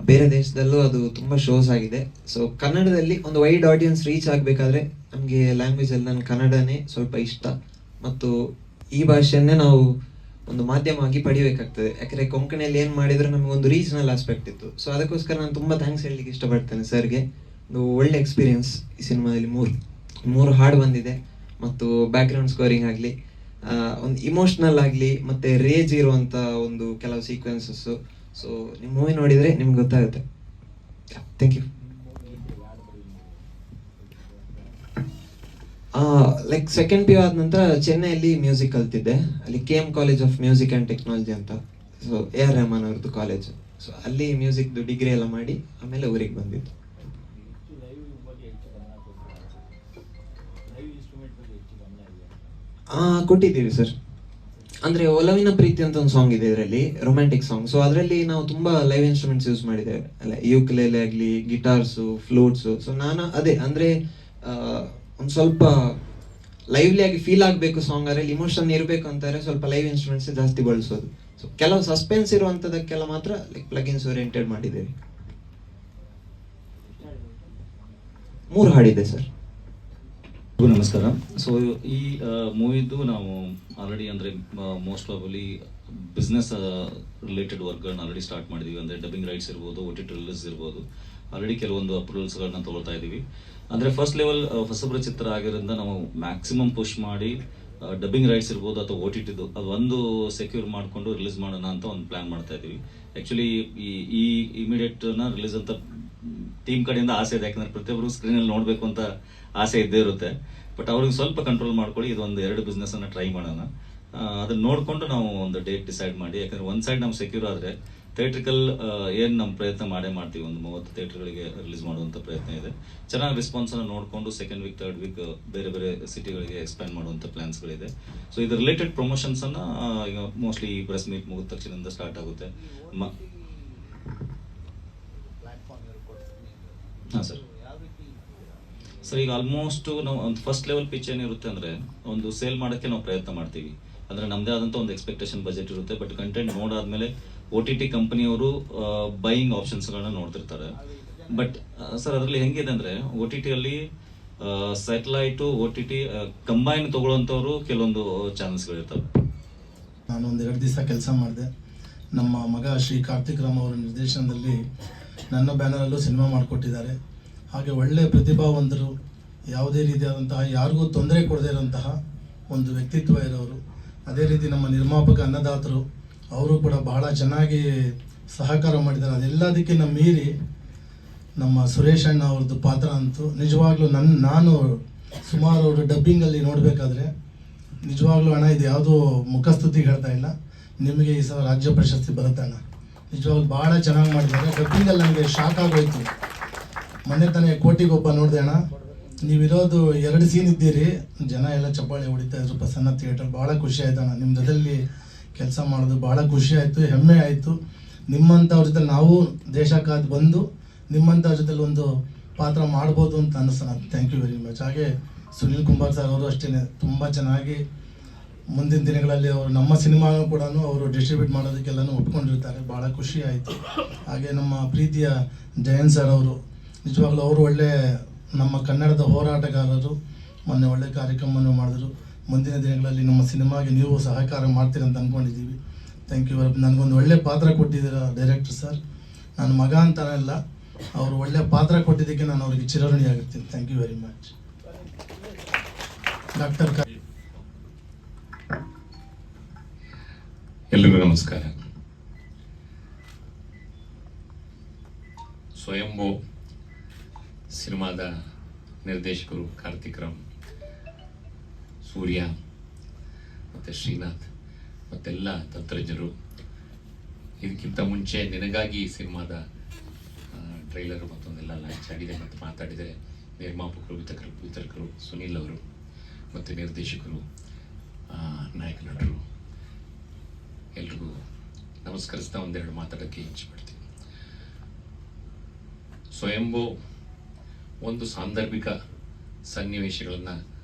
ಬೇರೆ ದೇಶದಲ್ಲೂ ಅದು ತುಂಬ ಶೋಸ್ ಆಗಿದೆ. ಸೊ ಕನ್ನಡದಲ್ಲಿ ಒಂದು ವೈಡ್ ಆಡಿಯನ್ಸ್ ರೀಚ್ ಆಗಬೇಕಾದ್ರೆ ನಮಗೆ ಲ್ಯಾಂಗ್ವೇಜಲ್ಲಿ ನನ್ನ ಕನ್ನಡನೇ ಸ್ವಲ್ಪ ಇಷ್ಟ, ಮತ್ತು ಈ ಭಾಷೆಯನ್ನೇ ನಾವು ಒಂದು ಮಾಧ್ಯಮವಾಗಿ ಪಡಿಬೇಕಾಗ್ತದೆ. ಯಾಕಂದರೆ ಕೊಂಕಣಿಯಲ್ಲಿ ಏನು ಮಾಡಿದರೆ ನಮಗೊಂದು ರೀಜನಲ್ ಆಸ್ಪೆಕ್ಟ್ ಇತ್ತು. ಸೊ ಅದಕ್ಕೋಸ್ಕರ ನಾನು ತುಂಬ ಥ್ಯಾಂಕ್ಸ್ ಹೇಳಲಿಕ್ಕೆ ಇಷ್ಟಪಡ್ತೇನೆ ಸರ್ಗೆ. ಒಂದು ಒಳ್ಳೆ ಎಕ್ಸ್ಪೀರಿಯನ್ಸ್. ಈ ಸಿನಿಮಾದಲ್ಲಿ ಮೂರು ಹಾಡು ಬಂದಿದೆ, ಮತ್ತು ಬ್ಯಾಕ್ಗ್ರೌಂಡ್ ಸ್ಕೋರಿಂಗ್ ಆಗಲಿ, ಒಂದು ಇಮೋಷ್ನಲ್ ಆಗಲಿ, ಮತ್ತು ರೇಜ್ ಇರುವಂಥ ಒಂದು ಕೆಲವು ಸೀಕ್ವೆನ್ಸಸ್ಸು. ಸೊ ನಿಮ್ಮ ಮೂವಿ ನೋಡಿದರೆ ನಿಮ್ಗೆ ಗೊತ್ತಾಗುತ್ತೆ. Thank you. Like second PU ಆದ ನಂತರ ಚೆನ್ನೈಯಲ್ಲಿ ಮ್ಯೂಸಿಕ್ ಕಲ್ತಿದ್ದೆ. ಅಲ್ಲಿ KM college of music and technology ಅಂತ. ಸೊ AR ರೆಹಮಾನ್ ಅವ್ರದ್ದು ಕಾಲೇಜು. ಸೊ ಅಲ್ಲಿ ಮ್ಯೂಸಿಕ್ದು ಡಿಗ್ರಿ ಎಲ್ಲ ಮಾಡಿ ಆಮೇಲೆ ಊರಿಗೆ ಬಂದಿದ್ದು. ಕೊಟ್ಟಿದ್ದೀವಿ ಸರ್. ಅಂದರೆ ಒಲವಿನ ಪ್ರೀತಿ ಅಂತ ಒಂದು ಸಾಂಗ್ ಇದೆ ಇದರಲ್ಲಿ, ರೊಮ್ಯಾಂಟಿಕ್ ಸಾಂಗ್. ಸೊ ಅದರಲ್ಲಿ ನಾವು ತುಂಬ ಲೈವ್ ಇನ್ಸ್ಟ್ರೂಮೆಂಟ್ಸ್ ಯೂಸ್ ಮಾಡಿದ್ದೇವೆ, ಅಲ್ಲ ಯೂಕ್ಲೇಲೆ ಆಗಲಿ, ಗಿಟಾರ್ಸು, ಫ್ಲೂಟ್ಸು. ಸೊ ನಾನು ಅದೇ ಅಂದರೆ ಒಂದು ಸ್ವಲ್ಪ ಲೈವ್ಲಿ ಆಗಿ ಫೀಲ್ ಆಗಬೇಕು ಸಾಂಗ್, ಅದರಲ್ಲಿ ಇಮೋಷನ್ ಇರಬೇಕು ಅಂತಾರೆ, ಸ್ವಲ್ಪ ಲೈವ್ ಇನ್ಸ್ಟ್ರೂಮೆಂಟ್ಸ್ ಜಾಸ್ತಿ ಬಳಸೋದು. ಸೊ ಕೆಲವು ಸಸ್ಪೆನ್ಸ್ ಇರುವಂಥದ್ದಕ್ಕೆಲ್ಲ ಮಾತ್ರ ಲೈಕ್ ಪ್ಲಗಿನ್ಸ್ ಓರಿಯೆಂಟೆಡ್ ಮಾಡಿದ್ದೇವೆ. 3 ಹಾಡಿದೆ ಸರ್. ನಮಸ್ಕಾರ. ಸೊ ಈ ಮೂವಿದು ನಾವು ಆಲ್ರೆಡಿ ಅಂದರೆ ಮೋಸ್ಟ್ ಪ್ರಾಬಲಿ ಬಿಸ್ನೆಸ್ ರಿಲೇಟೆಡ್ ವರ್ಕ್ಗಳನ್ನ ಆಲ್ರೆಡಿ ಸ್ಟಾರ್ಟ್ ಮಾಡಿದ್ದೀವಿ. ಅಂದರೆ ಡಬ್ಬಿಂಗ್ ರೈಟ್ಸ್ ಇರ್ಬೋದು, OTT ರಿಲೀಸ್ ಇರ್ಬೋದು, ಆಲ್ರೆಡಿ ಕೆಲವೊಂದು ಅಪ್ರೂವಲ್ಸ್ಗಳನ್ನ ತೊಗೊಳ್ತಾ ಇದ್ದೀವಿ. ಅಂದರೆ ಫಸ್ಟ್ ಲೆವೆಲ್ ಹೊಸಬ್ರ ಚಿತ್ರ ಆಗಿರೋದ್ರಿಂದ ನಾವು ಮ್ಯಾಕ್ಸಿಮಮ್ ಪುಷ್ ಮಾಡಿ ಡಬ್ಬಿಂಗ್ ರೈಟ್ಸ್ ಇರ್ಬೋದು ಅಥವಾ OTTದು ಅದು ಒಂದು ಸೆಕ್ಯೂರ್ ಮಾಡಿಕೊಂಡು ರಿಲೀಸ್ ಮಾಡೋಣ ಅಂತ ಒಂದು ಪ್ಲ್ಯಾನ್ ಮಾಡ್ತಾ ಇದ್ದೀವಿ. ಆ್ಯಕ್ಚುಲಿ ಈ ಇಮಿಡಿಯೇಟ್ನ ರಿಲೀಸ್ ಅಂತ ಟೀಮ್ ಕಡೆಯಿಂದ ಆಸೆ ಇದೆ, ಯಾಕಂದರೆ ಪ್ರತಿಯೊಬ್ಬರು ಸ್ಕ್ರೀನಲ್ಲಿ ನೋಡಬೇಕು ಅಂತ ಆಸೆ ಇದ್ದೇ ಇರುತ್ತೆ. ಬಟ್ ಅವ್ರಿಗೆ ಸ್ವಲ್ಪ ಕಂಟ್ರೋಲ್ ಮಾಡ್ಕೊಳ್ಳಿ, ಇದೊಂದು 2 ಬಿಸ್ನೆಸ್ಸನ್ನು ಟ್ರೈ ಮಾಡೋಣ. ಅದನ್ನ ನೋಡಿಕೊಂಡು ನಾವು ಒಂದು ಡೇಟ್ ಡಿಸೈಡ್ ಮಾಡಿ, ಯಾಕಂದರೆ ಒಂದು ಸೈಡ್ ನಾವು ಸೆಕ್ಯೂರ್ ಆದರೆ ಥಿಯೇಟ್ರಿಕಲ್ ಏನು ನಮ್ಮ ಪ್ರಯತ್ನ ಮಾಡ್ತೀವಿ, ಒಂದು 30 ಥಿಯೇಟ್ರ್ಗಳಿಗೆ ರಿಲೀಸ್ ಮಾಡುವಂಥ ಪ್ರಯತ್ನ ಇದೆ. ಚೆನ್ನಾಗಿ ರೆಸ್ಪಾನ್ಸನ್ನು ನೋಡಿಕೊಂಡು ಸೆಕೆಂಡ್ ವೀಕ್, ಥರ್ಡ್ ವೀಕ್ ಬೇರೆ ಬೇರೆ ಸಿಟಿಗಳಿಗೆ ಎಕ್ಸ್ಪ್ಯಾಂಡ್ ಮಾಡುವಂಥ ಪ್ಲ್ಯಾನ್ಸ್ಗಳಿದೆ. ಸೊ ಇದು ರಿಲೇಟೆಡ್ ಪ್ರಮೋಷನ್ಸನ್ನು ಈಗ ಮೋಸ್ಟ್ಲಿ ಈ ಪ್ರೆಸ್ ಮೀಟ್ ಮುಗಿದ ತಕ್ಷಣದಿಂದ ಸ್ಟಾರ್ಟ್ ಆಗುತ್ತೆ. ಹಾಂ ಸರ್, ಈಗ ಆಲ್ಮೋಸ್ಟ್ ನಾವು ಒಂದು ಫಸ್ಟ್ ಲೆವೆಲ್ ಪಿಚ್ ಏನಿರುತ್ತೆ ಅಂದರೆ ಒಂದು ಸೇಲ್ ಮಾಡೋಕ್ಕೆ ನಾವು ಪ್ರಯತ್ನ ಮಾಡ್ತೀವಿ. ಅಂದರೆ ನಮ್ಮದೇ ಆದಂಥ ಒಂದು ಎಕ್ಸ್ಪೆಕ್ಟೇಷನ್ ಬಜೆಟ್ ಇರುತ್ತೆ. ಬಟ್ ಕಂಟೆಂಟ್ ನೋಡಾದ್ಮೇಲೆ OTT ಕಂಪನಿಯವರು ಬೈಯಿಂಗ್ ಆಪ್ಷನ್ಸ್ಗಳನ್ನ ನೋಡ್ತಿರ್ತಾರೆ. ಬಟ್ ಸರ್ ಅದರಲ್ಲಿ ಹೆಂಗಿದೆ ಅಂದರೆ OTTಯಲ್ಲಿ ಸ್ಯಾಟಲೈಟು OTT ಕಂಬೈನ್ ತೊಗೊಳ್ಳೋಂಥವ್ರು ಕೆಲವೊಂದು ಚಾನಲ್ಸ್ಗಳಿರ್ತವೆ. ನಾನು ಒಂದು 2 ದಿವಸ ಕೆಲಸ ಮಾಡಿದೆ. ನಮ್ಮ ಮಗ ಶ್ರೀ ಕಾರ್ತಿಕ್ ರಾಮ್ ಅವರ ನಿರ್ದೇಶನದಲ್ಲಿ ನನ್ನ ಬ್ಯಾನರಲ್ಲೂ ಸಿನಿಮಾ ಮಾಡಿಕೊಟ್ಟಿದ್ದಾರೆ. ಹಾಗೆ ಒಳ್ಳೆಯ ಪ್ರತಿಭಾವಂತರು, ಯಾವುದೇ ರೀತಿಯಾದಂತಹ ಯಾರಿಗೂ ತೊಂದರೆ ಕೊಡದೇ ಇರೋಂತಹ ಒಂದು ವ್ಯಕ್ತಿತ್ವ ಇರೋರು. ಅದೇ ರೀತಿ ನಮ್ಮ ನಿರ್ಮಾಪಕ ಅನ್ನದಾತರು, ಅವರು ಕೂಡ ಬಹಳ ಚೆನ್ನಾಗಿ ಸಹಕಾರ ಮಾಡಿದ್ದಾರೆ. ಅದೆಲ್ಲದಕ್ಕಿಂತ ಮೀರಿ ನಮ್ಮ ಸುರೇಶ್ ಅಣ್ಣ ಅವ್ರದ್ದು ಪಾತ್ರ ಅಂತೂ ನಿಜವಾಗ್ಲೂ ನಾನು ಸುಮಾರು ಅವರು ಡಬ್ಬಿಂಗಲ್ಲಿ ನೋಡಬೇಕಾದ್ರೆ ನಿಜವಾಗ್ಲೂ ಅಣ್ಣ ಇದು ಯಾವುದೋ ಮುಖಸ್ತುತಿ ಹೇಳ್ತಾ ಇಲ್ಲ, ನಿಮಗೆ ಈ ಸಲ ರಾಜ್ಯ ಪ್ರಶಸ್ತಿ ಬರುತ್ತೆ ಅಣ್ಣ. ನಿಜವಾಗ್ಲೂ ಭಾಳ ಚೆನ್ನಾಗಿ ಮಾಡಿದ್ದಾರೆ. ಡಬ್ಬಿಂಗಲ್ಲಿ ನನಗೆ ಶಾಕ್ ಆಗೋಯ್ತು. ಮೊನ್ನೆ ತಾನೇ ಕೋಟಿಗೊಬ್ಬ ನೋಡಿದೆ ಅಣ್ಣ, ನೀವಿರೋದು 2 ಸೀನ್ ಇದ್ದೀರಿ, ಜನ ಎಲ್ಲ ಚಪ್ಪಾಳೆ ಹೊಡಿತಾ ಇದ್ರು ಪ್ರಸನ್ನ ಥಿಯೇಟರ್. ಭಾಳ ಖುಷಿ ಆಯ್ತು ಅಣ್ಣ, ನಿಮ್ಮ ಜೊತೆಲಿ ಕೆಲಸ ಮಾಡೋದು ಭಾಳ ಖುಷಿ ಆಯಿತು, ಹೆಮ್ಮೆ ಆಯಿತು. ನಿಮ್ಮಂಥವ್ರ ಜೊತೆ ನಾವು ದೇಶಕ್ಕಾಗಿ ಬಂದು ನಿಮ್ಮಂಥವ್ರ ಜೊತೆಲಿ ಒಂದು ಪಾತ್ರ ಮಾಡ್ಬೋದು ಅಂತ ಅನ್ನಿಸ್ತಾನೆ. Thank you very much. ಹಾಗೆ ಸುನಿಲ್ ಕುಂಬಾರ್ ಸರ್ ಅವರು ಅಷ್ಟೇ ತುಂಬ ಚೆನ್ನಾಗಿ ಮುಂದಿನ ದಿನಗಳಲ್ಲಿ ಅವರು ನಮ್ಮ ಸಿನಿಮಾನು ಕೂಡ ಅವರು ಡಿಸ್ಟ್ರಿಬ್ಯೂಟ್ ಮಾಡೋದಕ್ಕೆಲ್ಲನೂ ಒಪ್ಕೊಂಡಿರ್ತಾರೆ. ಭಾಳ ಖುಷಿ ಆಯಿತು. ಹಾಗೆ ನಮ್ಮ ಪ್ರೀತಿಯ ಜಯಂತ್ ಸರ್ ಅವರು ನಿಜವಾಗ್ಲೂ ಅವರು ಒಳ್ಳೆ ನಮ್ಮ ಕನ್ನಡದ ಹೋರಾಟಗಾರರು, ಮೊನ್ನೆ ಒಳ್ಳೆ ಕಾರ್ಯಕ್ರಮವನ್ನು ಮಾಡಿದ್ರು. ಮುಂದಿನ ದಿನಗಳಲ್ಲಿ ನಮ್ಮ ಸಿನಿಮಾಗೆ ನೀವು ಸಹಕಾರ ಮಾಡ್ತೀರಿ ಅಂತ ಅಂದ್ಕೊಂಡಿದ್ದೀವಿ. Thank you. ನನಗೊಂದು ಒಳ್ಳೆ ಪಾತ್ರ ಕೊಟ್ಟಿದ್ದೀರ ಡೈರೆಕ್ಟರ್ ಸರ್. ನನ್ನ ಮಗ ಅಂತನಲ್ಲ, ಅವರು ಒಳ್ಳೆ ಪಾತ್ರ ಕೊಟ್ಟಿದ್ದಕ್ಕೆ ನಾನು ಅವ್ರಿಗೆ ಚಿರಋಣಿಯಾಗಿರ್ತೀನಿ. Thank you very much. Doctor ಎಲ್ರಿಗೂ ನಮಸ್ಕಾರ. ಸ್ವಯಂಭೂ ಸಿನಿಮಾದ ನಿರ್ದೇಶಕರು ಕಾರ್ತಿಕ್ ರಾಮ್, ಸೂರ್ಯ ಮತ್ತು ಶ್ರೀನಾಥ್ ಮತ್ತೆಲ್ಲ ತಂತ್ರಜ್ಞರು, ಇದಕ್ಕಿಂತ ಮುಂಚೆ ನಿನಗಾಗಿ ಈ ಸಿನಿಮಾದ ಟ್ರೈಲರ್ ಮತ್ತೊಂದೆಲ್ಲ ಲಾಂಚ್ ಆಗಿದೆ ಮತ್ತು ಮಾತಾಡಿದರೆ ನಿರ್ಮಾಪಕರು, ವಿತರಕರು ಸುನೀಲ್ ಅವರು ಮತ್ತು ನಿರ್ದೇಶಕರು, ನಾಯಕ ನಟರು ಎಲ್ರಿಗೂ ನಮಸ್ಕರಿಸ್ತಾ ಒಂದೆರಡು ಮಾತಾಡೋಕ್ಕೆ ಇಚ್ಛೆಪಡ್ತೀನಿ. ಸ್ವಯಂಭೂ ಒಂದು ಸಾಂದರ್ಭಿಕ ಸನ್ನಿವೇಶಗಳನ್ನು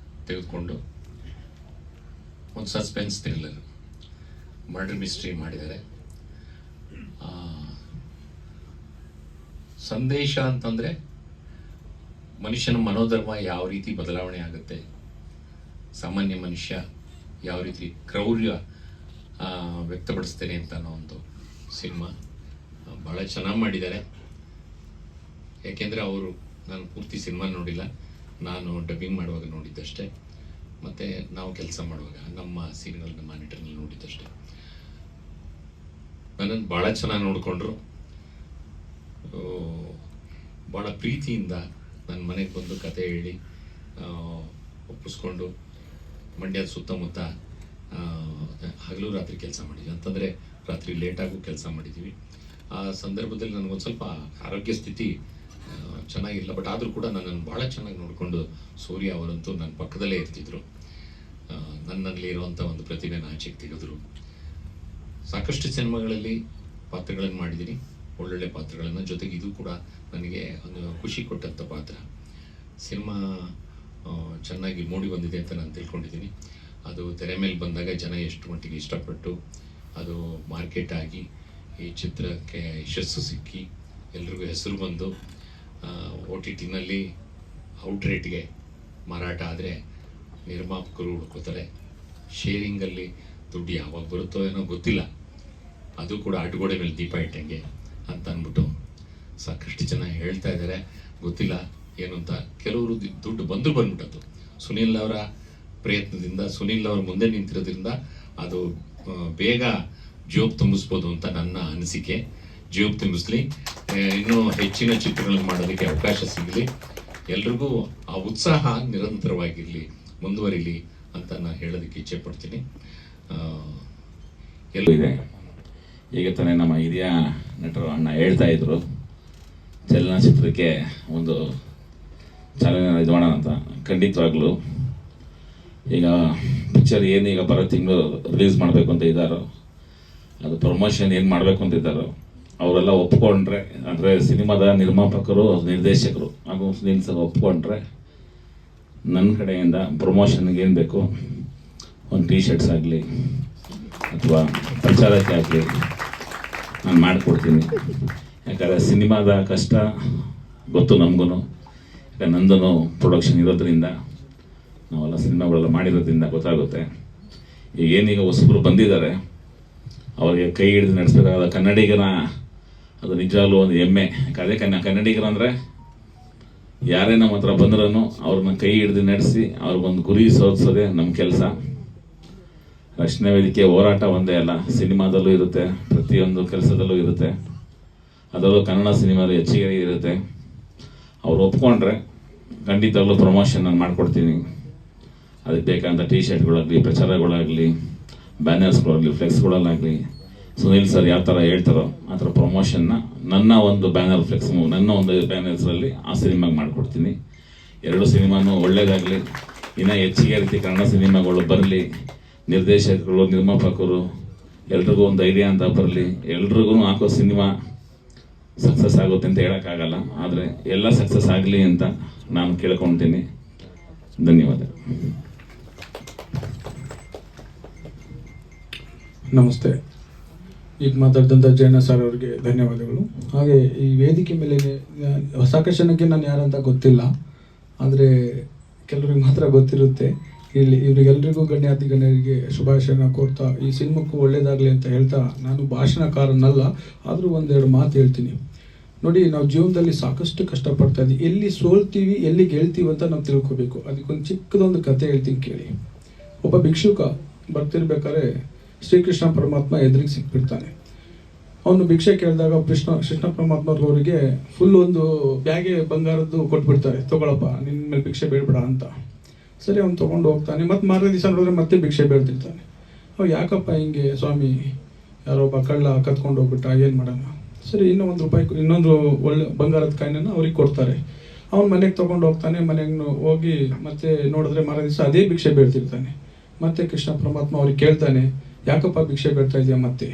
ತೆಗೆದುಕೊಂಡು ಒಂದು ಸಸ್ಪೆನ್ಸ್ ಥ್ರಿಲ್ಲರ್ ಮರ್ಡರ್ ಮಿಸ್ಟ್ರಿ ಮಾಡಿದ್ದಾರೆ. ಸಂದೇಶ ಅಂತಂದರೆ ಮನುಷ್ಯನ ಮನೋಧರ್ಮ ಯಾವ ರೀತಿ ಬದಲಾವಣೆ ಆಗುತ್ತೆ, ಸಾಮಾನ್ಯ ಮನುಷ್ಯ ಯಾವ ರೀತಿ ಕ್ರೌರ್ಯ ವ್ಯಕ್ತಪಡಿಸ್ತೇನೆ ಅಂತ ಅನ್ನೋ ಒಂದು ಸಿನಿಮಾ ಭಾಳ ಚೆನ್ನಾಗಿ ಮಾಡಿದ್ದಾರೆ. ಯಾಕೆಂದರೆ ಅವರು, ನಾನು ಪೂರ್ತಿ ಸಿನಿಮಾ ನೋಡಿಲ್ಲ, ನಾನು ಡಬ್ಬಿಂಗ್ ಮಾಡುವಾಗ ನೋಡಿದ್ದಷ್ಟೇ, ಮತ್ತು ನಾವು ಕೆಲಸ ಮಾಡುವಾಗ ನಮ್ಮ ಸೀನ್ಗಳನ್ನ ಮಾನಿಟರ್ನಲ್ಲಿ ನೋಡಿದ್ದಷ್ಟೇ. ನನ್ನನ್ನು ಭಾಳ ಚೆನ್ನಾಗಿ ನೋಡಿಕೊಂಡ್ರು. ಭಾಳ ಪ್ರೀತಿಯಿಂದ ನನ್ನ ಮನೆಗೆ ಬಂದು ಕತೆ ಹೇಳಿ ಒಪ್ಪಿಸ್ಕೊಂಡು ಮಂಡ್ಯದ ಸುತ್ತಮುತ್ತ ಹಗಲು ರಾತ್ರಿ ಕೆಲಸ ಮಾಡಿದ್ವಿ. ಅಂತಂದರೆ ರಾತ್ರಿ ಲೇಟಾಗೂ ಕೆಲಸ ಮಾಡಿದ್ದೀವಿ. ಆ ಸಂದರ್ಭದಲ್ಲಿ ನನಗೊಂದು ಸ್ವಲ್ಪ ಆರೋಗ್ಯ ಸ್ಥಿತಿ ಚೆನ್ನಾಗಿಲ್ಲ, ಬಟ್ ಆದರೂ ಕೂಡ ನನ್ನನ್ನು ಭಾಳ ಚೆನ್ನಾಗಿ ನೋಡಿಕೊಂಡು ಸೂರ್ಯ ಅವರಂತೂ ನನ್ನ ಪಕ್ಕದಲ್ಲೇ ಇರ್ತಿದ್ರು. ನನ್ನಲ್ಲಿ ಇರುವಂಥ ಒಂದು ಪ್ರತಿಭೆನ ಆಚೆಗೆ ತೆಗೆದ್ರು. ಸಾಕಷ್ಟು ಸಿನಿಮಾಗಳಲ್ಲಿ ಪಾತ್ರಗಳನ್ನು ಮಾಡಿದ್ದೀನಿ, ಒಳ್ಳೊಳ್ಳೆ ಪಾತ್ರಗಳನ್ನು. ಜೊತೆಗೆ ಇದು ಕೂಡ ನನಗೆ ಒಂದು ಖುಷಿ ಕೊಟ್ಟಂಥ ಪಾತ್ರ. ಸಿನಿಮಾ ಚೆನ್ನಾಗಿ ಮೂಡಿ ಬಂದಿದೆ ಅಂತ ನಾನು ತಿಳ್ಕೊಂಡಿದ್ದೀನಿ. ಅದು ತೆರೆ ಮೇಲೆ ಬಂದಾಗ ಜನ ಎಷ್ಟು ಮಟ್ಟಿಗೆ ಇಷ್ಟಪಟ್ಟು ಅದು ಮಾರ್ಕೆಟ್ ಆಗಿ ಈ ಚಿತ್ರಕ್ಕೆ ಯಶಸ್ಸು ಸಿಕ್ಕಿ ಎಲ್ರಿಗೂ ಹೆಸರು ಬಂದು OTTನಲ್ಲಿ ಔಟ್ರೇಟ್ಗೆ ಮಾರಾಟ ಆದರೆ ನಿರ್ಮಾಪಕರು ಹುಡ್ಕೋತಾರೆ. ಶೇರಿಂಗಲ್ಲಿ ದುಡ್ಡು ಯಾವಾಗ ಬರುತ್ತೋ ಏನೋ ಗೊತ್ತಿಲ್ಲ, ಅದು ಕೂಡ ಆಟಗೋಡೆ ಮೇಲೆ ದೀಪ ಇಟ್ಟಂಗೆ ಅಂತ ಅಂದ್ಬಿಟ್ಟು ಸಾಕಷ್ಟು ಜನ ಹೇಳ್ತಾ ಇದ್ದಾರೆ. ಗೊತ್ತಿಲ್ಲ ಏನು ಅಂತ. ಕೆಲವರು ದುಡ್ಡು ಬಂದ್ಬಿಟ್ಟದ್ದು ಸುನೀಲ್ ಅವರ ಪ್ರಯತ್ನದಿಂದ, ಸುನೀಲ್ ಅವರ ಮುಂದೆ ನಿಂತಿರೋದ್ರಿಂದ ಅದು ಬೇಗ ಜೋಬ್ ತುಂಬಿಸ್ಬೋದು ಅಂತ ನನ್ನ ಅನಿಸಿಕೆ. ಜೋಬ್ ತುಂಬಿಸ್ಲಿ, ಇನ್ನೂ ಹೆಚ್ಚಿನ ಚಿತ್ರಗಳನ್ನು ಮಾಡೋದಕ್ಕೆ ಅವಕಾಶ ಸಿಗಲಿ, ಎಲ್ರಿಗೂ ಆ ಉತ್ಸಾಹ ನಿರಂತರವಾಗಿರಲಿ, ಮುಂದುವರಿಲಿ ಅಂತ ನಾನು ಹೇಳೋದಕ್ಕೆ ಇಚ್ಛೆ ಪಡ್ತೀನಿ. ಎಲ್ಲೂ ಇದೆ. ಈಗ ತಾನೇ ನಮ್ಮ ಹಿರಿಯ ನಟರು ಅಣ್ಣ ಹೇಳ್ತಾ ಇದ್ರು, ಚಲನಚಿತ್ರಕ್ಕೆ ಒಂದು ಚಾಲನೆ ಇದು ಮಾಡೋಣ ಅಂತ. ಖಂಡಿತವಾಗ್ಲೂ ಈಗ ಪಿಕ್ಚರ್ ಏನು ಈಗ ಬರೋ ತಿಂಗಳು ರಿಲೀಸ್ ಮಾಡಬೇಕು ಅಂತ ಇದ್ದಾರೋ, ಅದು ಪ್ರಮೋಷನ್ ಏನು ಮಾಡಬೇಕು ಅಂತ ಇದ್ದಾರೋ ಅವರೆಲ್ಲ ಒಪ್ಕೊಂಡ್ರೆ, ಅಂದರೆ ಸಿನಿಮಾದ ನಿರ್ಮಾಪಕರು, ನಿರ್ದೇಶಕರು ಹಾಗೂ ಸುನೀಲ್ ಸರ್ ಒಪ್ಕೊಂಡ್ರೆ ನನ್ನ ಕಡೆಯಿಂದ ಪ್ರಮೋಷನ್ಗೆ ಏನು ಬೇಕು, ಒಂದು ಟೀ ಶರ್ಟ್ಸ್ ಆಗಲಿ ಅಥವಾ ಪ್ರಚಾರಕ್ಕೆ ಆಗಲಿ ನಾನು ಮಾಡಿಕೊಡ್ತೀನಿ. ಯಾಕಂದರೆ ಸಿನಿಮಾದ ಕಷ್ಟ ಗೊತ್ತು ನಮಗೂ. ಯಾಕಂದ್ರೆ ನಂದೂ ಪ್ರೊಡಕ್ಷನ್ ಇರೋದ್ರಿಂದ, ನಾವೆಲ್ಲ ಸಿನಿಮಾಗಳೆಲ್ಲ ಮಾಡಿರೋದ್ರಿಂದ ಗೊತ್ತಾಗುತ್ತೆ. ಈಗ ಏನೀಗ ಹೊಸಬರು ಬಂದಿದ್ದಾರೆ, ಅವರಿಗೆ ಕೈ ಹಿಡಿದು ನಡೆಸಬೇಕಾದ ಕನ್ನಡಿಗನ ಅದು ನಿಜವಾಗ್ಲೂ ಒಂದು ಹೆಮ್ಮೆ. ಅದೇ ಕನ್ನಡಿಗರಂದರೆ ಯಾರೇ ನಮ್ಮ ಹತ್ರ ಬಂದ್ರೂ ಅವ್ರನ್ನ ಕೈ ಹಿಡಿದು ನಡೆಸಿ ಅವ್ರಿಗೊಂದು ಗುರಿ ಸೋಧಿಸೋದೇ ನಮ್ಮ ಕೆಲಸ. ರಕ್ಷಣಾ ವೇದಿಕೆ ಹೋರಾಟ ಒಂದೇ ಅಲ್ಲ, ಸಿನಿಮಾದಲ್ಲೂ ಇರುತ್ತೆ, ಪ್ರತಿಯೊಂದು ಕೆಲಸದಲ್ಲೂ ಇರುತ್ತೆ. ಅದರಲ್ಲೂ ಕನ್ನಡ ಸಿನಿಮಾದಲ್ಲಿ ಹೆಚ್ಚಿಗೆ ಇರುತ್ತೆ. ಅವ್ರು ಒಪ್ಕೊಂಡ್ರೆ ಖಂಡಿತವಾಗ್ಲೂ ಪ್ರಮೋಷನ್ ನಾನು ಮಾಡಿಕೊಡ್ತೀನಿ. ಅದಕ್ಕೆ ಬೇಕಾದಂಥ ಟೀ ಶರ್ಟ್ಗಳಾಗಲಿ, ಪ್ರಚಾರಗಳಾಗಲಿ, ಬ್ಯಾನರ್ಸ್ಗಳಾಗಲಿ, ಫ್ಲೆಕ್ಸ್ಗಳಲ್ಲಾಗಲಿ, ಸುನೀಲ್ ಸರ್ ಯಾವ ಥರ ಹೇಳ್ತಾರೋ ಆ ಥರ ಪ್ರಮೋಷನ್ನ ನನ್ನ ಒಂದು ಬ್ಯಾನರ್ ಫ್ಲೆಕ್ಸ್, ನನ್ನ ಒಂದು ಬ್ಯಾನರ್ಸಲ್ಲಿ ಆ ಸಿನಿಮಾಗೆ ಮಾಡಿಕೊಡ್ತೀನಿ. ಎರಡು ಸಿನಿಮಾನು ಒಳ್ಳೇದಾಗಲಿ, ಇನ್ನೂ ಹೆಚ್ಚಿಗೆ ರೀತಿ ಕನ್ನಡ ಸಿನಿಮಾಗಳು ಬರಲಿ, ನಿರ್ದೇಶಕರು, ನಿರ್ಮಾಪಕರು ಎಲ್ರಿಗೂ ಒಂದು ಧೈರ್ಯ ಅಂತ ಬರಲಿ. ಎಲ್ರಿಗೂ ಹಾಕೋ ಸಿನಿಮಾ ಸಕ್ಸಸ್ ಆಗುತ್ತೆ ಅಂತ ಹೇಳೋಕ್ಕಾಗಲ್ಲ, ಆದರೆ ಎಲ್ಲ ಸಕ್ಸಸ್ ಆಗಲಿ ಅಂತ ನಾನು ಕೇಳ್ಕೊಳ್ತೀನಿ. ಧನ್ಯವಾದ. ನಮಸ್ತೆ. ಈಗ ಮಾತಾಡಿದಂಥ ಜಯಣ್ಣ ಸರ್ ಅವರಿಗೆ ಧನ್ಯವಾದಗಳು. ಹಾಗೆ ಈ ವೇದಿಕೆ ಮೇಲೆ ಸಾಕಷ್ಟು ಜನಕ್ಕೆ ನಾನು ಯಾರಂತ ಗೊತ್ತಿಲ್ಲ, ಆದರೆ ಕೆಲವರಿಗೆ ಮಾತ್ರ ಗೊತ್ತಿರುತ್ತೆ. ಇಲ್ಲಿ ಇವರಿಗೆಲ್ರಿಗೂ ಗಣ್ಯಾತಿ ಗಣ್ಯರಿಗೆ ಶುಭಾಶಯನ ಕೋರ್ತಾ ಈ ಸಿನಿಮಾಕ್ಕೂ ಒಳ್ಳೇದಾಗಲಿ ಅಂತ ಹೇಳ್ತಾ, ನಾನು ಭಾಷಣಕಾರನಲ್ಲ, ಆದರೂ ಒಂದೆರಡು ಮಾತು ಹೇಳ್ತೀನಿ. ನೋಡಿ, ನಾವು ಜೀವನದಲ್ಲಿ ಸಾಕಷ್ಟು ಕಷ್ಟಪಡ್ತಾ ಇದ್ದೀವಿ. ಎಲ್ಲಿ ಸೋಲ್ತೀವಿ, ಎಲ್ಲಿ ಗೆಲ್ತೀವಿ ಅಂತ ನಾವು ತಿಳ್ಕೊಬೇಕು. ಅದಕ್ಕೊಂದು ಚಿಕ್ಕದೊಂದು ಕತೆ ಹೇಳ್ತೀನಿ ಕೇಳಿ. ಒಬ್ಬ ಭಿಕ್ಷುಕ ಬರ್ತಿರ್ಬೇಕಾದ್ರೆ ಶ್ರೀಕೃಷ್ಣ ಪರಮಾತ್ಮ ಎದುರಿಗೆ ಸಿಕ್ಬಿಡ್ತಾನೆ. ಅವನು ಭಿಕ್ಷೆ ಕೇಳಿದಾಗ ಕೃಷ್ಣ ಪರಮಾತ್ಮವ್ರಿಗೆ ಫುಲ್ ಒಂದು ಬ್ಯಾಗೆ ಬಂಗಾರದ್ದು ಕೊಟ್ಬಿಡ್ತಾರೆ, ತಗೊಳಪ್ಪ, ನಿನ್ನ ಮೇಲೆ ಭಿಕ್ಷೆ ಬೇಡಬೇಡ ಅಂತ. ಸರಿ, ಅವ್ನು ತೊಗೊಂಡು ಹೋಗ್ತಾನೆ. ಮತ್ತು ಮಾರನೇ ದಿವಸ ನೋಡಿದ್ರೆ ಮತ್ತೆ ಭಿಕ್ಷೆ ಬೇಡ್ತಿರ್ತಾನೆ. ಅವ್ ಯಾಕಪ್ಪ ಹಿಂಗೆ ಸ್ವಾಮಿ, ಯಾರೊಬ್ಬ ಕಳ್ಳ ಕತ್ಕೊಂಡು ಹೋಗ್ಬಿಟ್ಟ, ಏನು ಮಾಡೋಣ? ಸರಿ, ಇನ್ನೊಂದು ಒಳ್ಳೆ ಬಂಗಾರದ ಕಾಯಿನನ್ನು ಅವ್ರಿಗೆ ಕೊಡ್ತಾರೆ. ಅವ್ನು ಮನೆಗೆ ತೊಗೊಂಡು ಹೋಗ್ತಾನೆ. ಮನೆಗೆ ಹೋಗಿ ಮತ್ತೆ ನೋಡಿದ್ರೆ ಮಾರನೇ ದಿವಸ ಅದೇ ಭಿಕ್ಷೆ ಬೇಡ್ತಿರ್ತಾನೆ. ಮತ್ತೆ ಕೃಷ್ಣ ಪರಮಾತ್ಮ ಅವ್ರಿಗೆ ಕೇಳ್ತಾನೆ, ಯಾಕಪ್ಪ ಭಿಕ್ಷೆ ಬೇಡ್ತಾ ಇದೆಯಾ? ಮತ್ತೆ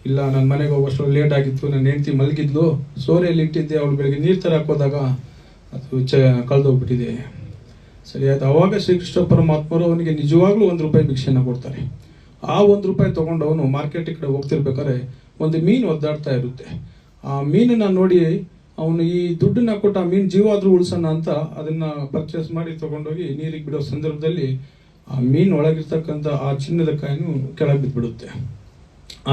ಇಲ್ಲ, ನನ್ನ ಮನೆಗೆ ಹೋಗೋಷ್ಟು ಲೇಟ್ ಆಗಿತ್ತು, ನನ್ನ ಹೆಂಡತಿ ಮಲಗಿದ್ಲು, ಸೋರೆಯಲ್ಲಿ ಇಟ್ಟಿದ್ದೆ, ಅವಳು ಬೆಳಗ್ಗೆ ನೀರು ತರಕ್ಕೆ ಹೋದಾಗ ಅದು ಕಳೆದೋಗ್ಬಿಟ್ಟಿದೆ. ಸರಿ ಆಯ್ತು. ಅವಾಗ ಶ್ರೀಕೃಷ್ಣ ಪರಮಾತ್ಮರು ಅವನಿಗೆ ನಿಜವಾಗ್ಲೂ ₹1 ಭಿಕ್ಷೆನ ಕೊಡ್ತಾರೆ. ಆ ₹1 ತೊಗೊಂಡು ಅವನು ಮಾರ್ಕೆಟ್ ಕಡೆ ಹೋಗ್ತಿರ್ಬೇಕಾದ್ರೆ ಒಂದು ಮೀನು ಒದ್ದಾಡ್ತಾ ಇರುತ್ತೆ. ಆ ಮೀನನ್ನ ನೋಡಿ ಅವನು ಈ ದುಡ್ಡನ್ನ ಕೊಟ್ಟು ಆ ಮೀನು ಜೀವ ಆದ್ರೂ ಉಳಿಸೋಣ ಅಂತ ಅದನ್ನ ಪರ್ಚೇಸ್ ಮಾಡಿ ತಗೊಂಡೋಗಿ ನೀರಿಗೆ ಬಿಡೋ ಸಂದರ್ಭದಲ್ಲಿ ಆ ಮೀನು ಒಳಗಿರ್ತಕ್ಕಂಥ ಆ ಚಿನ್ನದ ಕಾಯಿನು ಕೆಳಗೆ ಬಿದ್ದುಬಿಡುತ್ತೆ.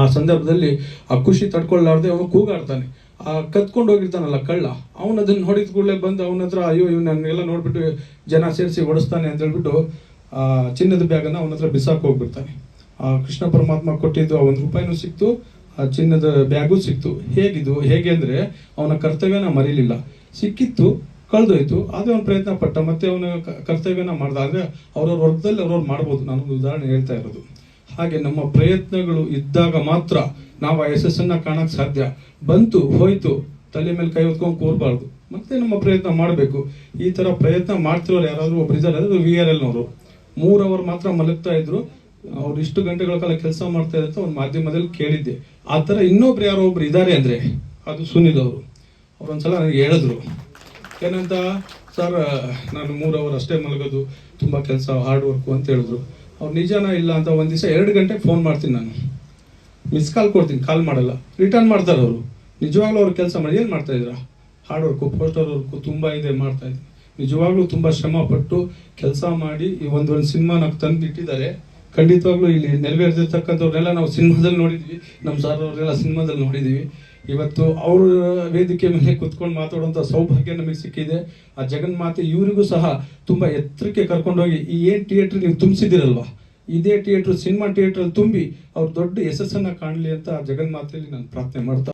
ಆ ಸಂದರ್ಭದಲ್ಲಿ ಆ ಖುಷಿ ತಡ್ಕೊಳ್ಳಾರ್ದೆ ಅವನು ಕೂಗಾಡ್ತಾನೆ. ಆ ಕತ್ಕೊಂಡು ಹೋಗಿರ್ತಾನಲ್ಲ ಕಳ್ಳ, ಅವನು ಅದನ್ನ ಹೊಡಿದ ಕೂಡಲೇ ಬಂದು ಅವನ ಹತ್ರ, ಅಯ್ಯೋ ಇವನ್ನೆಲ್ಲ ನೋಡ್ಬಿಟ್ಟು ಜನ ಸೇರಿಸಿ ಓಡಿಸ್ತಾನೆ ಅಂತ ಹೇಳ್ಬಿಟ್ಟು ಆ ಚಿನ್ನದ ಬ್ಯಾಗನ್ನು ಅವನ ಹತ್ರ ಬಿಸಾಕ್ ಹೋಗ್ಬಿಡ್ತಾನೆ. ಆ ಕೃಷ್ಣ ಪರಮಾತ್ಮ ಕೊಟ್ಟಿದ್ದು ಆ ₹1 ಸಿಕ್ತು, ಆ ಚಿನ್ನದ ಬ್ಯಾಗು ಸಿಕ್ತು. ಹೇಗೆ ಅಂದ್ರೆ ಅವನ ಕರ್ತವ್ಯನ ಮರೀಲಿಲ್ಲ. ಸಿಕ್ಕಿತ್ತು, ಕಳೆದೋಯ್ತು, ಆದ್ರೆ ಅವನು ಪ್ರಯತ್ನ ಪಟ್ಟ, ಮತ್ತೆ ಅವನ ಕರ್ತವ್ಯನ ಮಾಡ್ದ. ಅಂದ್ರೆ ಅವ್ರವ್ರ ವರ್ಗದಲ್ಲಿ ಅವ್ರವ್ರು ಮಾಡ್ಬೋದು. ನಾನೊಂದು ಉದಾಹರಣೆ ಹೇಳ್ತಾ ಇರೋದು. ಹಾಗೆ ನಮ್ಮ ಪ್ರಯತ್ನಗಳು ಇದ್ದಾಗ ಮಾತ್ರ ನಾವು ಆ ಯಶಸ್ಸನ್ನ ಕಾಣಕ್ ಸಾಧ್ಯ. ಬಂತು ಹೋಯ್ತು ತಲೆ ಮೇಲೆ ಕೈ ಹೊತ್ಕೊಂಡು ಕೂರ್ಬಾರ್ದು, ಮತ್ತೆ ನಮ್ಮ ಪ್ರಯತ್ನ ಮಾಡಬೇಕು. ಈ ತರ ಪ್ರಯತ್ನ ಮಾಡ್ತಿರೋರು ಯಾರಾದ್ರೂ ಒಬ್ರು ಇದ್ದಾರೆ, ಅದು VRL ನವರು. 3 ಅವರ್ ಮಾತ್ರ ಮಲಗ್ತಾ ಇದ್ರು. ಅವ್ರು ಇಷ್ಟು ಗಂಟೆಗಳ ಕಾಲ ಕೆಲಸ ಮಾಡ್ತಾ ಇದ್ದಾರೆ ಅಂತ ಒಂದು ಮಾಧ್ಯಮದಲ್ಲಿ ಕೇಳಿದ್ದೆ. ಆ ಥರ ಇನ್ನೊಬ್ರು ಯಾರೋ ಒಬ್ರು ಇದ್ದಾರೆ ಅಂದರೆ ಅದು ಸುನಿಲ್ ಅವರು. ಅವರೊಂದ್ಸಲ ನನಗೆ ಹೇಳಿದ್ರು ಏನಂತ, ಸರ್ ನಾನು 3 ಅವರ್ ಅಷ್ಟೇ ಮಲಗೋದು, ತುಂಬ ಕೆಲಸ ಹಾರ್ಡ್ ವರ್ಕು ಅಂತ ಹೇಳಿದ್ರು. ಅವ್ರು ನಿಜಾನ ಇಲ್ಲ ಅಂತ ಒಂದು ದಿವಸ 2 ಗಂಟೆಗೆ ಫೋನ್ ಮಾಡ್ತೀನಿ ನಾನು, ಮಿಸ್ ಕಾಲ್ ಕೊಡ್ತೀನಿ, ಕಾಲ್ ಮಾಡಲ್ಲ, ರಿಟರ್ನ್ ಮಾಡ್ತಾರೆ ಅವರು. ನಿಜವಾಗ್ಲೂ ಅವ್ರು ಕೆಲಸ ಮಾಡಿ ಏನು ಮಾಡ್ತಾಯಿದ್ದೀರಾ, ಹಾರ್ಡ್ ವರ್ಕು ಪೋಸ್ಟರ್ ವರ್ಕು ತುಂಬ ಇದೆ ಮಾಡ್ತಾಯಿದ್ದೀನಿ. ನಿಜವಾಗ್ಲೂ ತುಂಬ ಶ್ರಮ ಪಟ್ಟು ಕೆಲಸ ಮಾಡಿ ಈ ಒಂದು ಸಿನಿಮಾನ ತಂದಿಟ್ಟಿದ್ದಾರೆ. ಖಂಡಿತವಾಗ್ಲೂ ಇಲ್ಲಿ ನೆರವೇರ್ದಿರ್ತಕ್ಕಂಥವ್ರನ್ನೆಲ್ಲ ನಾವು ಸಿನಿಮಾದಲ್ಲಿ ನೋಡಿದ್ವಿ, ನಮ್ಮ ಸಾರ್ ಅವರೆಲ್ಲ ಸಿನಿಮಾದಲ್ಲಿ ನೋಡಿದ್ವಿ. ಇವತ್ತು ಅವ್ರ ವೇದಿಕೆ ಮೇಲೆ ಕುತ್ಕೊಂಡು ಮಾತಾಡುವಂಥ ಸೌಭಾಗ್ಯ ನಮಗೆ ಸಿಕ್ಕಿದೆ. ಆ ಜಗನ್ಮಾತೆ ಇವರಿಗೂ ಸಹ ತುಂಬ ಎತ್ತರಕ್ಕೆ ಕರ್ಕೊಂಡೋಗಿ ಈ ಏನು ಥಿಯೇಟ್ರ್ ನೀವು ತುಂಬಿಸಿದಿರಲ್ವ, ಇದೇ ಥಿಯೇಟ್ರ್ ಸಿನಿಮಾ ಥಿಯೇಟ್ರಲ್ಲಿ ತುಂಬಿ ಅವ್ರು ದೊಡ್ಡ ಯಶಸ್ಸನ್ನು ಕಾಣಲಿ ಅಂತ ಜಗನ್ಮಾತೆಯಲ್ಲಿ ನಾನು ಪ್ರಾರ್ಥನೆ ಮಾಡ್ತಾ